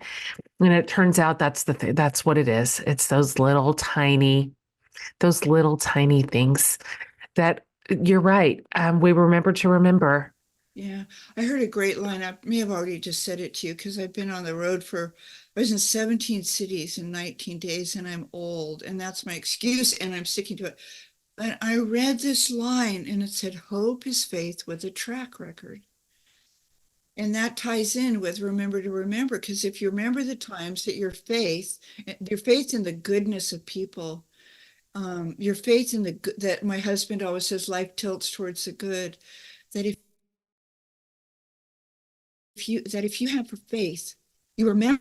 A: And it turns out that's the thing. That's what it is. It's those little tiny things that you're right. We remember to remember.
B: Yeah, I heard a great line. I may have already just said it to you because I've been on the road I was in 17 cities in 19 days and I'm old, and that's my excuse, and I'm sticking to it. But I read this line and it said, hope is faith with a track record. And that ties in with remember to remember, because if you remember the times that your faith in the goodness of people, your faith in that my husband always says life tilts towards the good, that if you have faith, you remember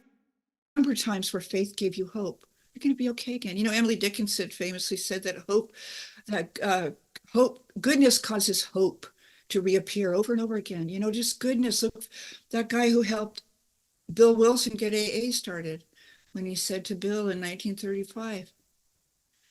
B: times where faith gave you hope, you're going to be okay again. Emily Dickinson famously said that goodness causes hope to reappear over and over again. Just goodness. Look, that guy who helped Bill Wilson get AA started when he said to Bill in 1935,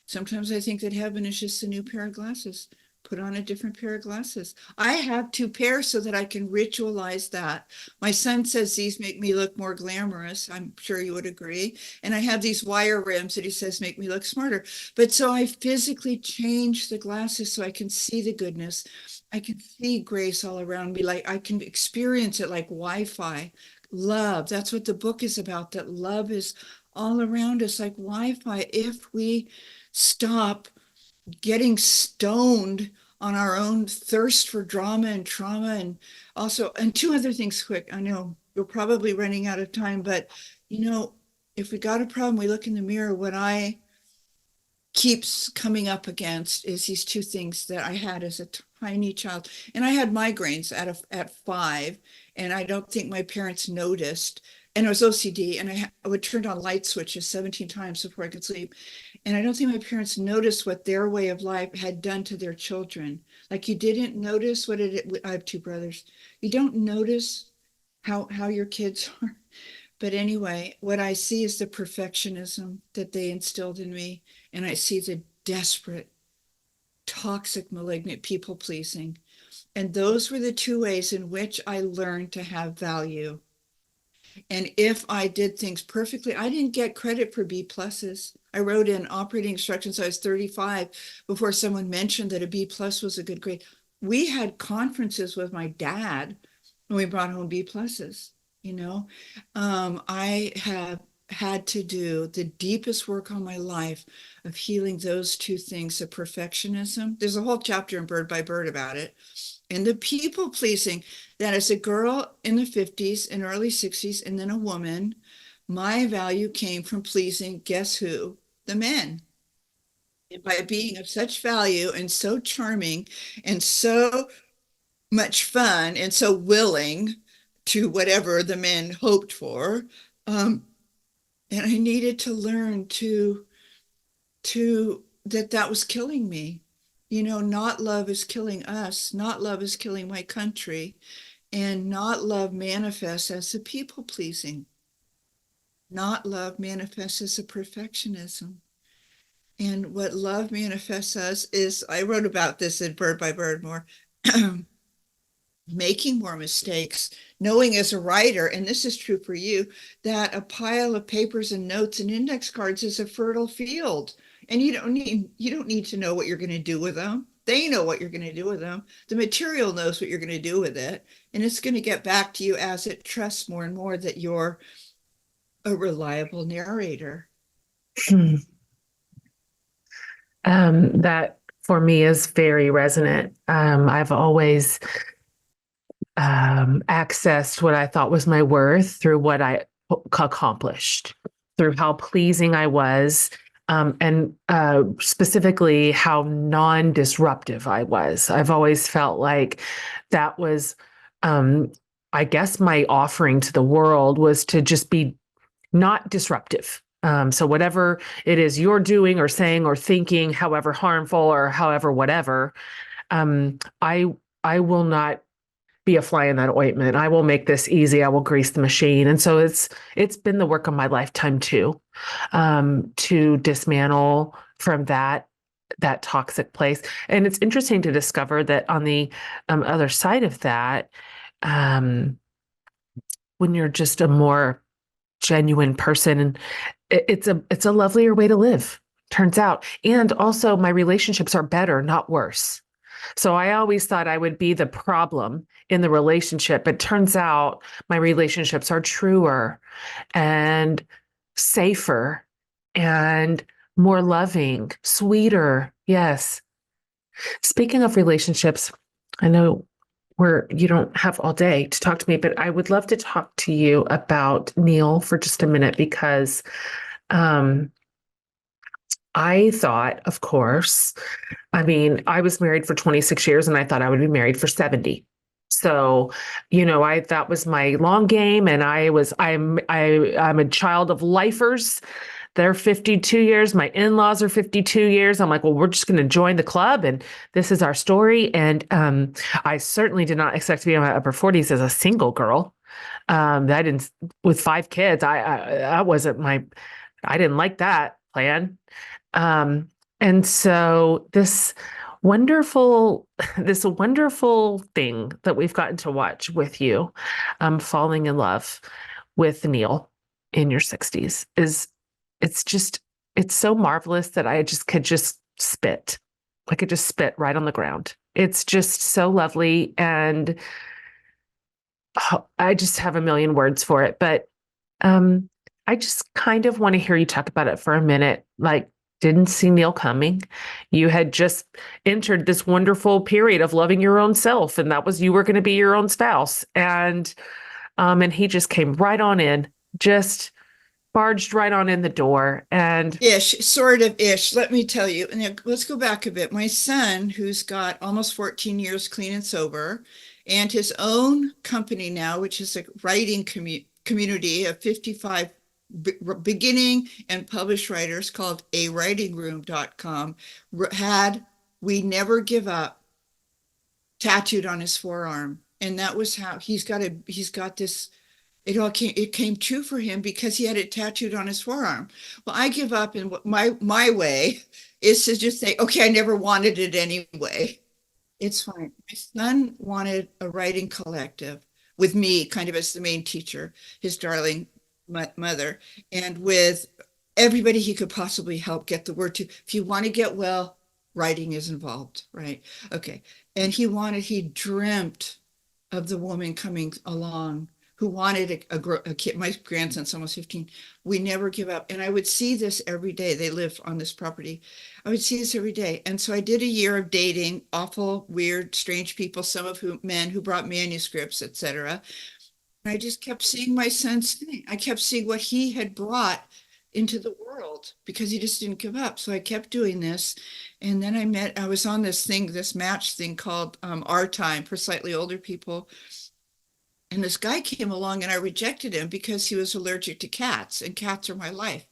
B: sometimes I think that heaven is just a new pair of glasses. Put on a different pair of glasses. I have 2 pairs so that I can ritualize that. My son says these make me look more glamorous. I'm sure you would agree. And I have these wire rims that he says make me look smarter. But so I physically change the glasses so I can see the goodness. I can see grace all around me. Like I can experience it like Wi-Fi. Love. That's what the book is about, that love is all around us like Wi-Fi. If we stop getting stoned on our own thirst for drama and trauma, and 2 other things quick. I know we're probably running out of time, but if we got a problem, we look in the mirror. What I keeps coming up against is these 2 things that I had as a tiny child. And I had migraines at 5, and I don't think my parents noticed. And it was OCD, and I would turn on light switches 17 times before I could sleep. And I don't think my parents noticed what their way of life had done to their children. Like you didn't notice I have 2 brothers. You don't notice how your kids are. But anyway, what I see is the perfectionism that they instilled in me, and I see the desperate, toxic, malignant people pleasing. And those were the two ways in which I learned to have value. And if I did things perfectly, I didn't get credit for B pluses. I wrote in operating instructions. I was 35 before someone mentioned that a B plus was a good grade. We had conferences with my dad when we brought home B pluses. You know, I have had to do the deepest work on my life of healing those two things of perfectionism. There's a whole chapter in Bird by Bird about it, and the people pleasing, that as a girl in the 50s and early 60s, and then a woman, my value came from pleasing, guess who? The men. And by being of such value and so charming and so much fun and so willing to whatever the men hoped for. And I needed to learn to that was killing me. You know, not love is killing us, not love is killing my country, and not love manifests as a people pleasing. Not love manifests as a perfectionism. And what love manifests as is, I wrote about this in Bird by Bird more, making more mistakes, knowing as a writer, and this is true for you, that a pile of papers and notes and index cards is a fertile field. And you don't need to know what you're going to do with them. They know what you're going to do with them. The material knows what you're going to do with it. And it's going to get back to you as it trusts more and more that you're a reliable narrator.
A: Hmm. That for me is very resonant. I've always accessed what I thought was my worth through what I accomplished, through how pleasing I was, and specifically how non disruptive I was. I've always felt like that was, I guess, my offering to the world was to just be not disruptive. So, whatever it is you're doing or saying or thinking, however harmful or however whatever, um, I I will not be a fly in that ointment. I will make this easy. I will grease the machine. And so it's been the work of my lifetime too, to dismantle from that toxic place. And it's interesting to discover that on the other side of that, um, when you're just a more genuine person, it's a lovelier way to live. Turns out, and also my relationships are better, not worse. So I always thought I would be the problem in the relationship, but turns out my relationships are truer and safer and more loving, sweeter. Yes. Speaking of relationships, I know you don't have all day to talk to me, but I would love to talk to you about Neil for just a minute because um, I thought, of course, I mean, I was married for 26 years and I thought I would be married for 70. So, that was my long game and I'm a child of lifers. They're 52 years. My in-laws are 52 years. I'm like, well, we're just going to join the club and this is our story. And I certainly did not expect to be in my upper 40s as a single girl. I didn't, with 5 kids, that wasn't I didn't like that plan. Um, and so wonderful, this wonderful thing that we've gotten to watch with you, falling in love with Neil in your 60s it's just, it's so marvelous that I just could just spit. I could just spit right on the ground. It's just so lovely. And I just have a million words for it, but um, I just kind of want to hear you talk about it for a minute. Like, didn't see Neil coming. You had just entered this wonderful period of loving your own self, and that was you were going to be your own spouse. And he just came right on in, just barged right on in the door. And
B: Ish, sort of ish. Let me tell you. And let's go back a bit. My son, who's got almost 14 years clean and sober, and his own company now, which is a writing community of 55 beginning and published writers called awritingroom.com, had "We Never Give Up" tattooed on his forearm. And that was how he's got this it came true for him because he had it tattooed on his forearm. Well, I give up, and my way is to just say, okay, I never wanted it anyway. It's fine. My son wanted a writing collective with me kind of as the main teacher, his darling mother, and with everybody he could possibly help get the word to. If you want to get well, writing is involved, right? Okay. And he dreamt of the woman coming along who wanted a kid. My grandson's almost 15. We never give up. And I would see this every day. They live on this property. I would see this every day. And so I did a year of dating awful, weird, strange people, some of whom men who brought manuscripts, etc. And I just kept seeing my son's thing. I kept seeing what he had brought into the world because he just didn't give up. So I kept doing this. And then I was on this match thing called Our Time for slightly older people. And this guy came along and I rejected him because he was allergic to cats, and cats are my life.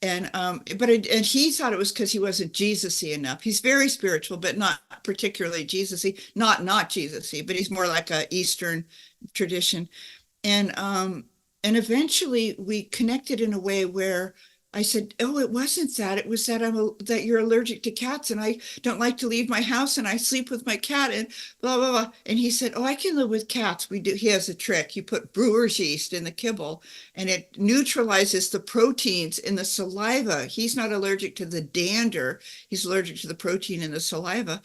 B: And he thought it was because he wasn't Jesus-y enough. He's very spiritual, but not particularly Jesus-y, not Jesus-y, but he's more like a Eastern tradition. And eventually we connected in a way where I said, "Oh, it wasn't that. It was that that you're allergic to cats, and I don't like to leave my house, and I sleep with my cat, and blah blah blah." And he said, "Oh, I can live with cats. We do." He has a trick. You put brewer's yeast in the kibble, and it neutralizes the proteins in the saliva. He's not allergic to the dander. He's allergic to the protein in the saliva.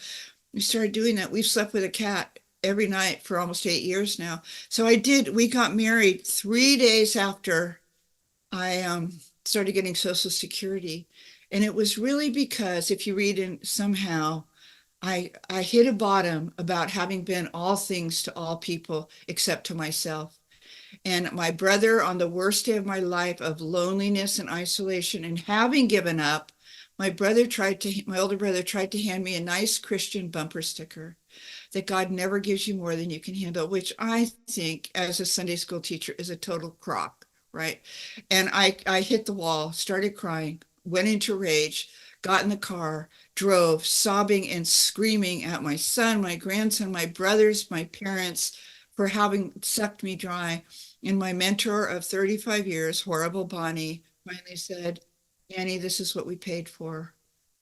B: We started doing that. We've slept with a cat every night for almost 8 years now. So we got married 3 days after I started getting Social Security. And it was really because if you read in somehow, I hit a bottom about having been all things to all people except to myself. And my brother, on the worst day of my life of loneliness and isolation and having given up, my older brother tried to hand me a nice Christian bumper sticker that God never gives you more than you can handle, which I think as a Sunday school teacher is a total crock, right? And I hit the wall, started crying, went into rage, got in the car, drove, sobbing and screaming at my son, my grandson, my brothers, my parents for having sucked me dry. And my mentor of 35 years, Horrible Bonnie, finally said, "Annie, this is what we paid for.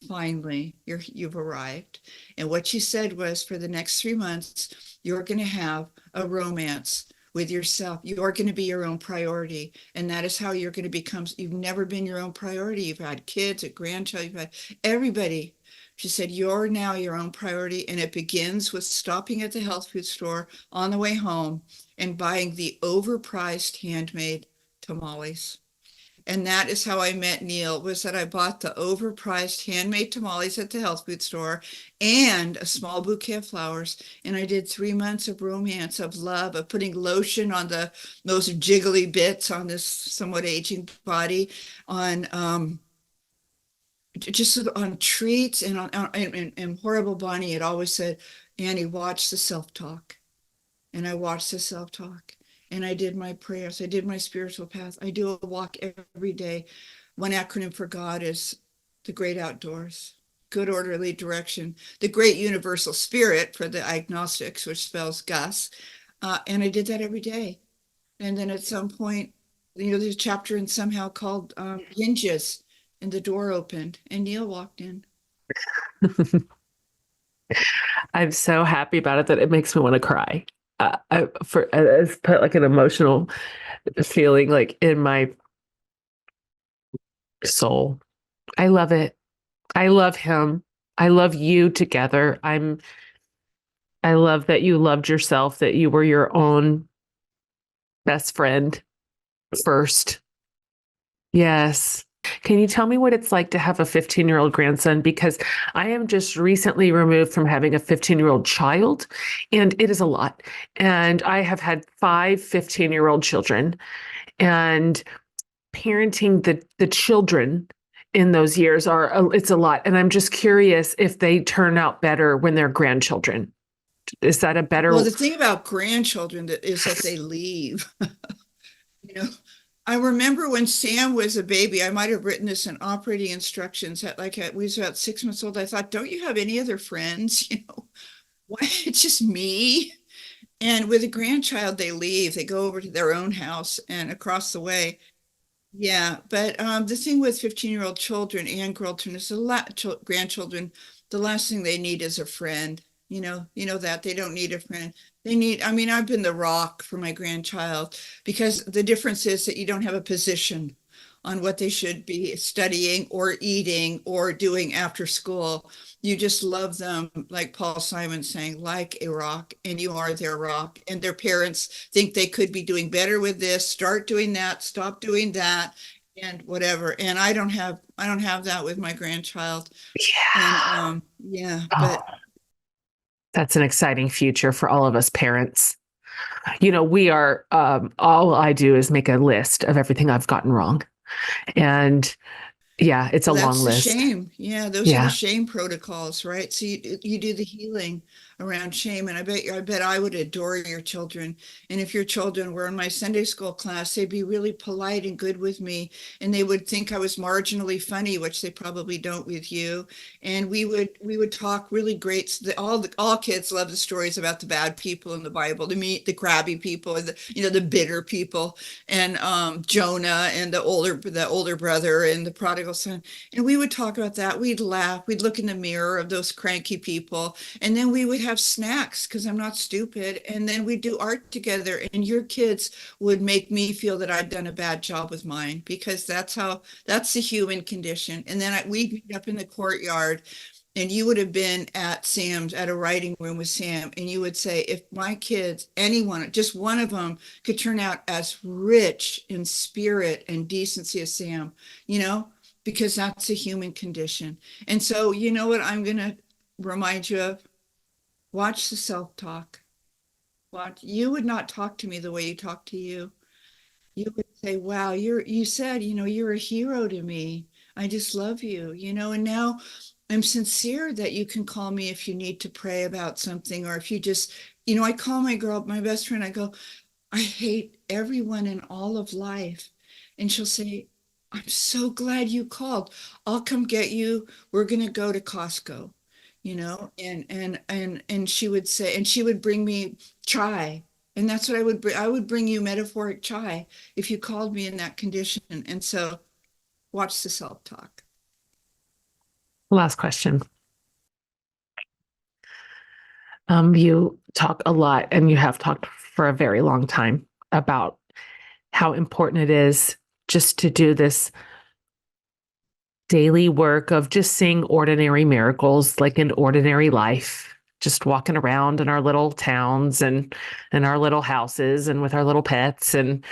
B: Finally, you've arrived." And what she said was, for the next 3 months, you're going to have a romance with yourself. You're going to be your own priority. And that is how you're going to become. You've never been your own priority. You've had kids, a grandchild, you've had everybody. She said, you're now your own priority. And it begins with stopping at the health food store on the way home and buying the overpriced handmade tamales. And that is how I met Neil, was that I bought the overpriced handmade tamales at the health food store and a small bouquet of flowers. And I did 3 months of romance, of love, of putting lotion on those jiggly bits on this somewhat aging body, on just on treats, and and Horrible Bonnie had always said, "Annie, watch the self-talk." And I watched the self-talk, and I did my prayers. I did my spiritual path. I do a walk every day. One acronym for God is the great outdoors, good orderly direction, the great universal spirit for the agnostics, which spells Gus. And I did that every day. And then at some point, there's a chapter in somehow called hinges, and the door opened and Neil walked in.
A: I'm so happy about it that it makes me want to cry. It's put like an emotional feeling like in my soul. I love it. I love him. I love you together. I love that you loved yourself, that you were your own best friend first. Yes. Can you tell me what it's like to have a 15-year-old grandson? Because I am just recently removed from having a 15-year-old child, and it is a lot. And I have had 5 15-year-old children, and parenting the children in those years it's a lot. And I'm just curious if they turn out better when they're grandchildren. Is that a better?
B: Well, the thing about grandchildren is that they leave. You know, I remember when Sam was a baby, I might have written this in operating instructions we was about 6 months old. I thought, don't you have any other friends? Why it's just me? And with a grandchild, they leave, they go over to their own house and across the way. Yeah, but the thing with 15-year-old children and grandchildren is grandchildren, the last thing they need is a friend. You know that they don't need a friend. They need, I mean, I've been the rock for my grandchild because the difference is that you don't have a position on what they should be studying or eating or doing after school. You just love them, like Paul Simon saying, like a rock, and you are their rock. And their parents think they could be doing better with this, start doing that, stop doing that, and whatever. And I don't have that with my grandchild. And
A: Yeah.
B: yeah,
A: Oh,
B: but
A: that's an exciting future for all of us parents. We are, all I do is make a list of everything I've gotten wrong. And yeah, it's a
B: well,
A: long
B: that's the
A: list.
B: shame. Yeah, those are the
A: Yeah.
B: shame protocols, right? So you do the healing around shame, and I bet I would adore your children. And if your children were in my Sunday school class, they'd be really polite and good with me, and they would think I was marginally funny, which they probably don't with you. And we would talk really great. All kids love the stories about the bad people in the Bible, the crabby people, and the bitter people, and Jonah and the older brother and the prodigal son. And we would talk about that. We'd laugh. We'd look in the mirror of those cranky people. And then we would have snacks because I'm not stupid. And then we'd do art together. And your kids would make me feel that I'd done a bad job with mine because that's the human condition. And then we'd meet up in the courtyard and you would have been at Sam's at a writing room with Sam, and you would say, if my kids, anyone, just one of them, could turn out as rich in spirit and decency as Sam, you know, because that's a human condition. And so, you know what I'm going to remind you of? Watch the self-talk. You would not talk to me the way you talk to you. You would say, wow, you said, you're a hero to me. I just love you, and now I'm sincere that you can call me if you need to pray about something, or if you just, I call my best friend, I go, I hate everyone in all of life. And she'll say, I'm so glad you called. I'll come get you. We're going to go to Costco, and she would say, and she would bring me chai. And that's what I would bring. I would bring you metaphoric chai if you called me in that condition. And so watch the self-talk.
A: Last question. You talk a lot, and you have talked for a very long time about how important it is just to do this daily work of just seeing ordinary miracles like in ordinary life, just walking around in our little towns and in our little houses and with our little pets. And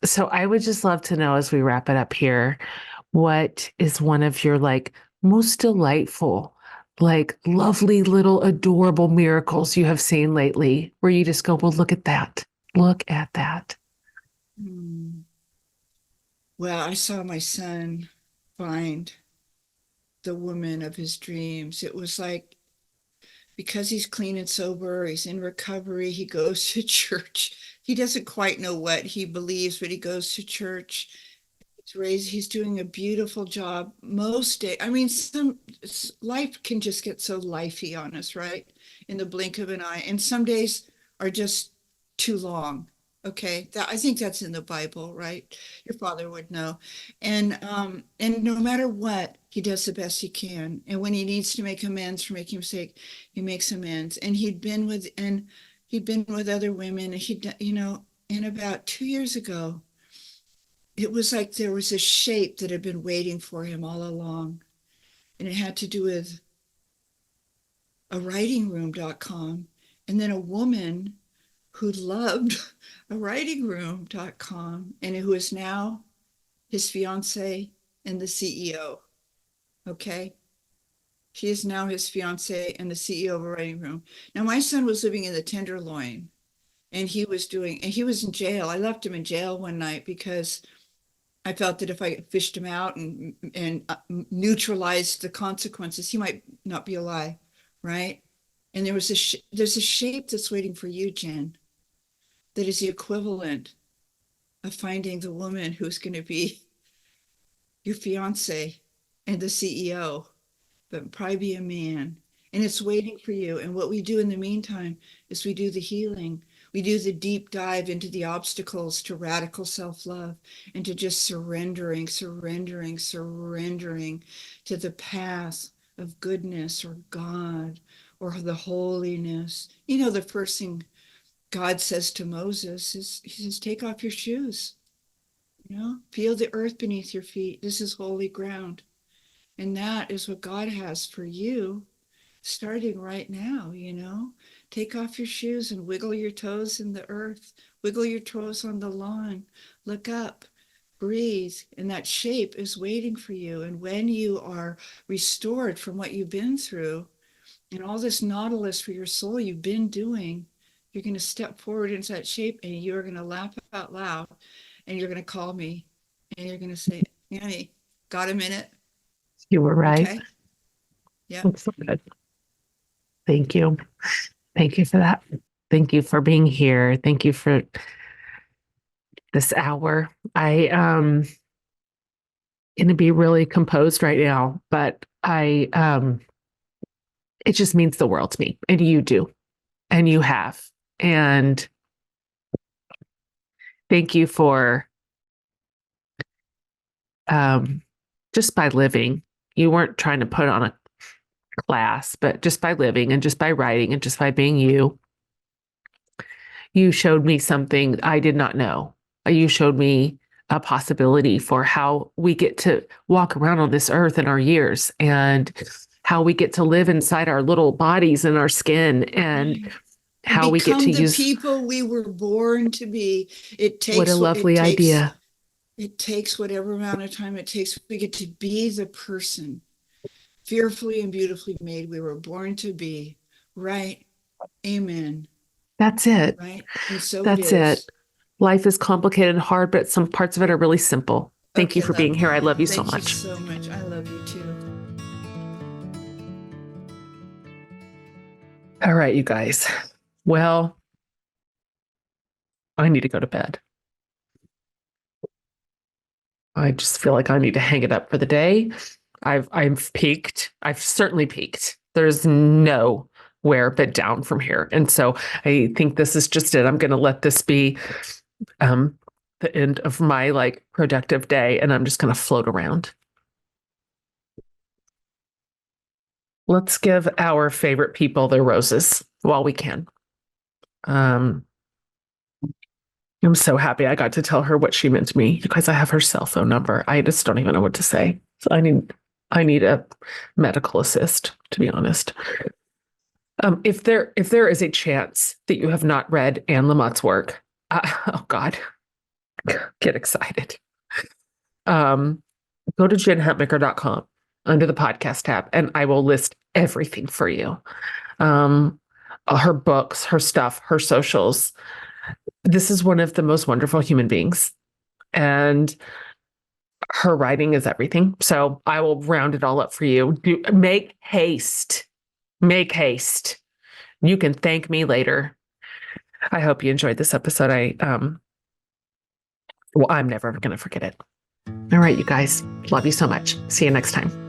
A: so I would just love to know as we wrap it up here, what is one of your like most delightful, like lovely little adorable miracles you have seen lately where you just go, well, look at that. Look at that.
B: Hmm. Well, I saw my son find the woman of his dreams. It was like, because he's clean and sober, he's in recovery, he goes to church. He doesn't quite know what he believes, but he goes to church. He's doing a beautiful job most day. I mean, some life can just get so lifey on us, right? In the blink of an eye. And some days are just too long. Okay. I think that's in the Bible, right? Your father would know. And no matter what, he does the best he can. And when he needs to make amends for making a mistake, he makes amends. And he'd been with other women, and and about 2 years ago, it was like there was a shape that had been waiting for him all along. And it had to do with a writingroom.com. And then a woman who loved a writingroom.com and who is now his fiance and the CEO. Okay. She is now his fiance and the CEO of a writing room. Now, my son was living in the Tenderloin, and he was in jail. I left him in jail one night because I felt that if I fished him out and neutralized the consequences, he might not be alive, right? And there's a shape that's waiting for you, Jen, that is the equivalent of finding the woman who's going to be your fiance and the CEO, but probably be a man. and it's waiting for you. And what we do in the meantime is we do the healing. We do the deep dive into the obstacles to radical self-love and to just surrendering, surrendering, surrendering to the path of goodness or God or the holiness. You know, the first thing God says to Moses is, he says, take off your shoes, you know, feel the earth beneath your feet. This is holy ground. And that is what God has for you starting right now, you know. Take off your shoes and wiggle your toes in the earth, wiggle your toes on the lawn, look up, breathe, and that shape is waiting for you. And when you are restored from what you've been through and all this nautilus for your soul you've been doing, you're going to step forward into that shape and you're going to laugh out loud and you're going to call me and you're going to say, Annie, got a minute?
A: You were right.
B: Okay. Yeah.
A: That's so good. Thank you. Thank you for that. Thank you for being here. Thank you for this hour. I going to be really composed right now, but it just means the world to me, and you do, and you have, and thank you for just by living. You weren't trying to put on a class, but just by living and just by writing and just by being you, you showed me something I did not know. You showed me a possibility for how we get to walk around on this earth in our years and how we get to live inside our little bodies and our skin and how we get to
B: the
A: use
B: people we were born to be. It takes
A: what a lovely idea.
B: It takes whatever amount of time it takes. We get to be the person fearfully and beautifully made we were born to be. Right. Amen.
A: That's it.
B: Right. And so
A: that's it. Life is complicated and hard, but some parts of it are really simple. Thank you for being here. I love you so much.
B: Thank you so much. I love you too.
A: All right, you guys. Well, I need to go to bed. I just feel like I need to hang it up for the day. I've peaked. I've certainly peaked. There's nowhere but down from here. And so I think this is just it. I'm going to let this be the end of my productive day, and I'm just going to float around. Let's give our favorite people their roses while we can. I'm so happy I got to tell her what she meant to me. You guys, I have her cell phone number. I just don't even know what to say. So I need a medical assist, to be honest. If there is a chance that you have not read Anne Lamott's work, oh God, get excited. Go to jenhatmaker.com under the podcast tab, and I will list everything for you. Her books, her stuff, her socials. This is one of the most wonderful human beings, and her writing is everything. So I will round it all up for you. Make haste. Make haste. You can thank me later. I hope you enjoyed this episode. I'm never going to forget it. All right, you guys. Love you so much. See you next time.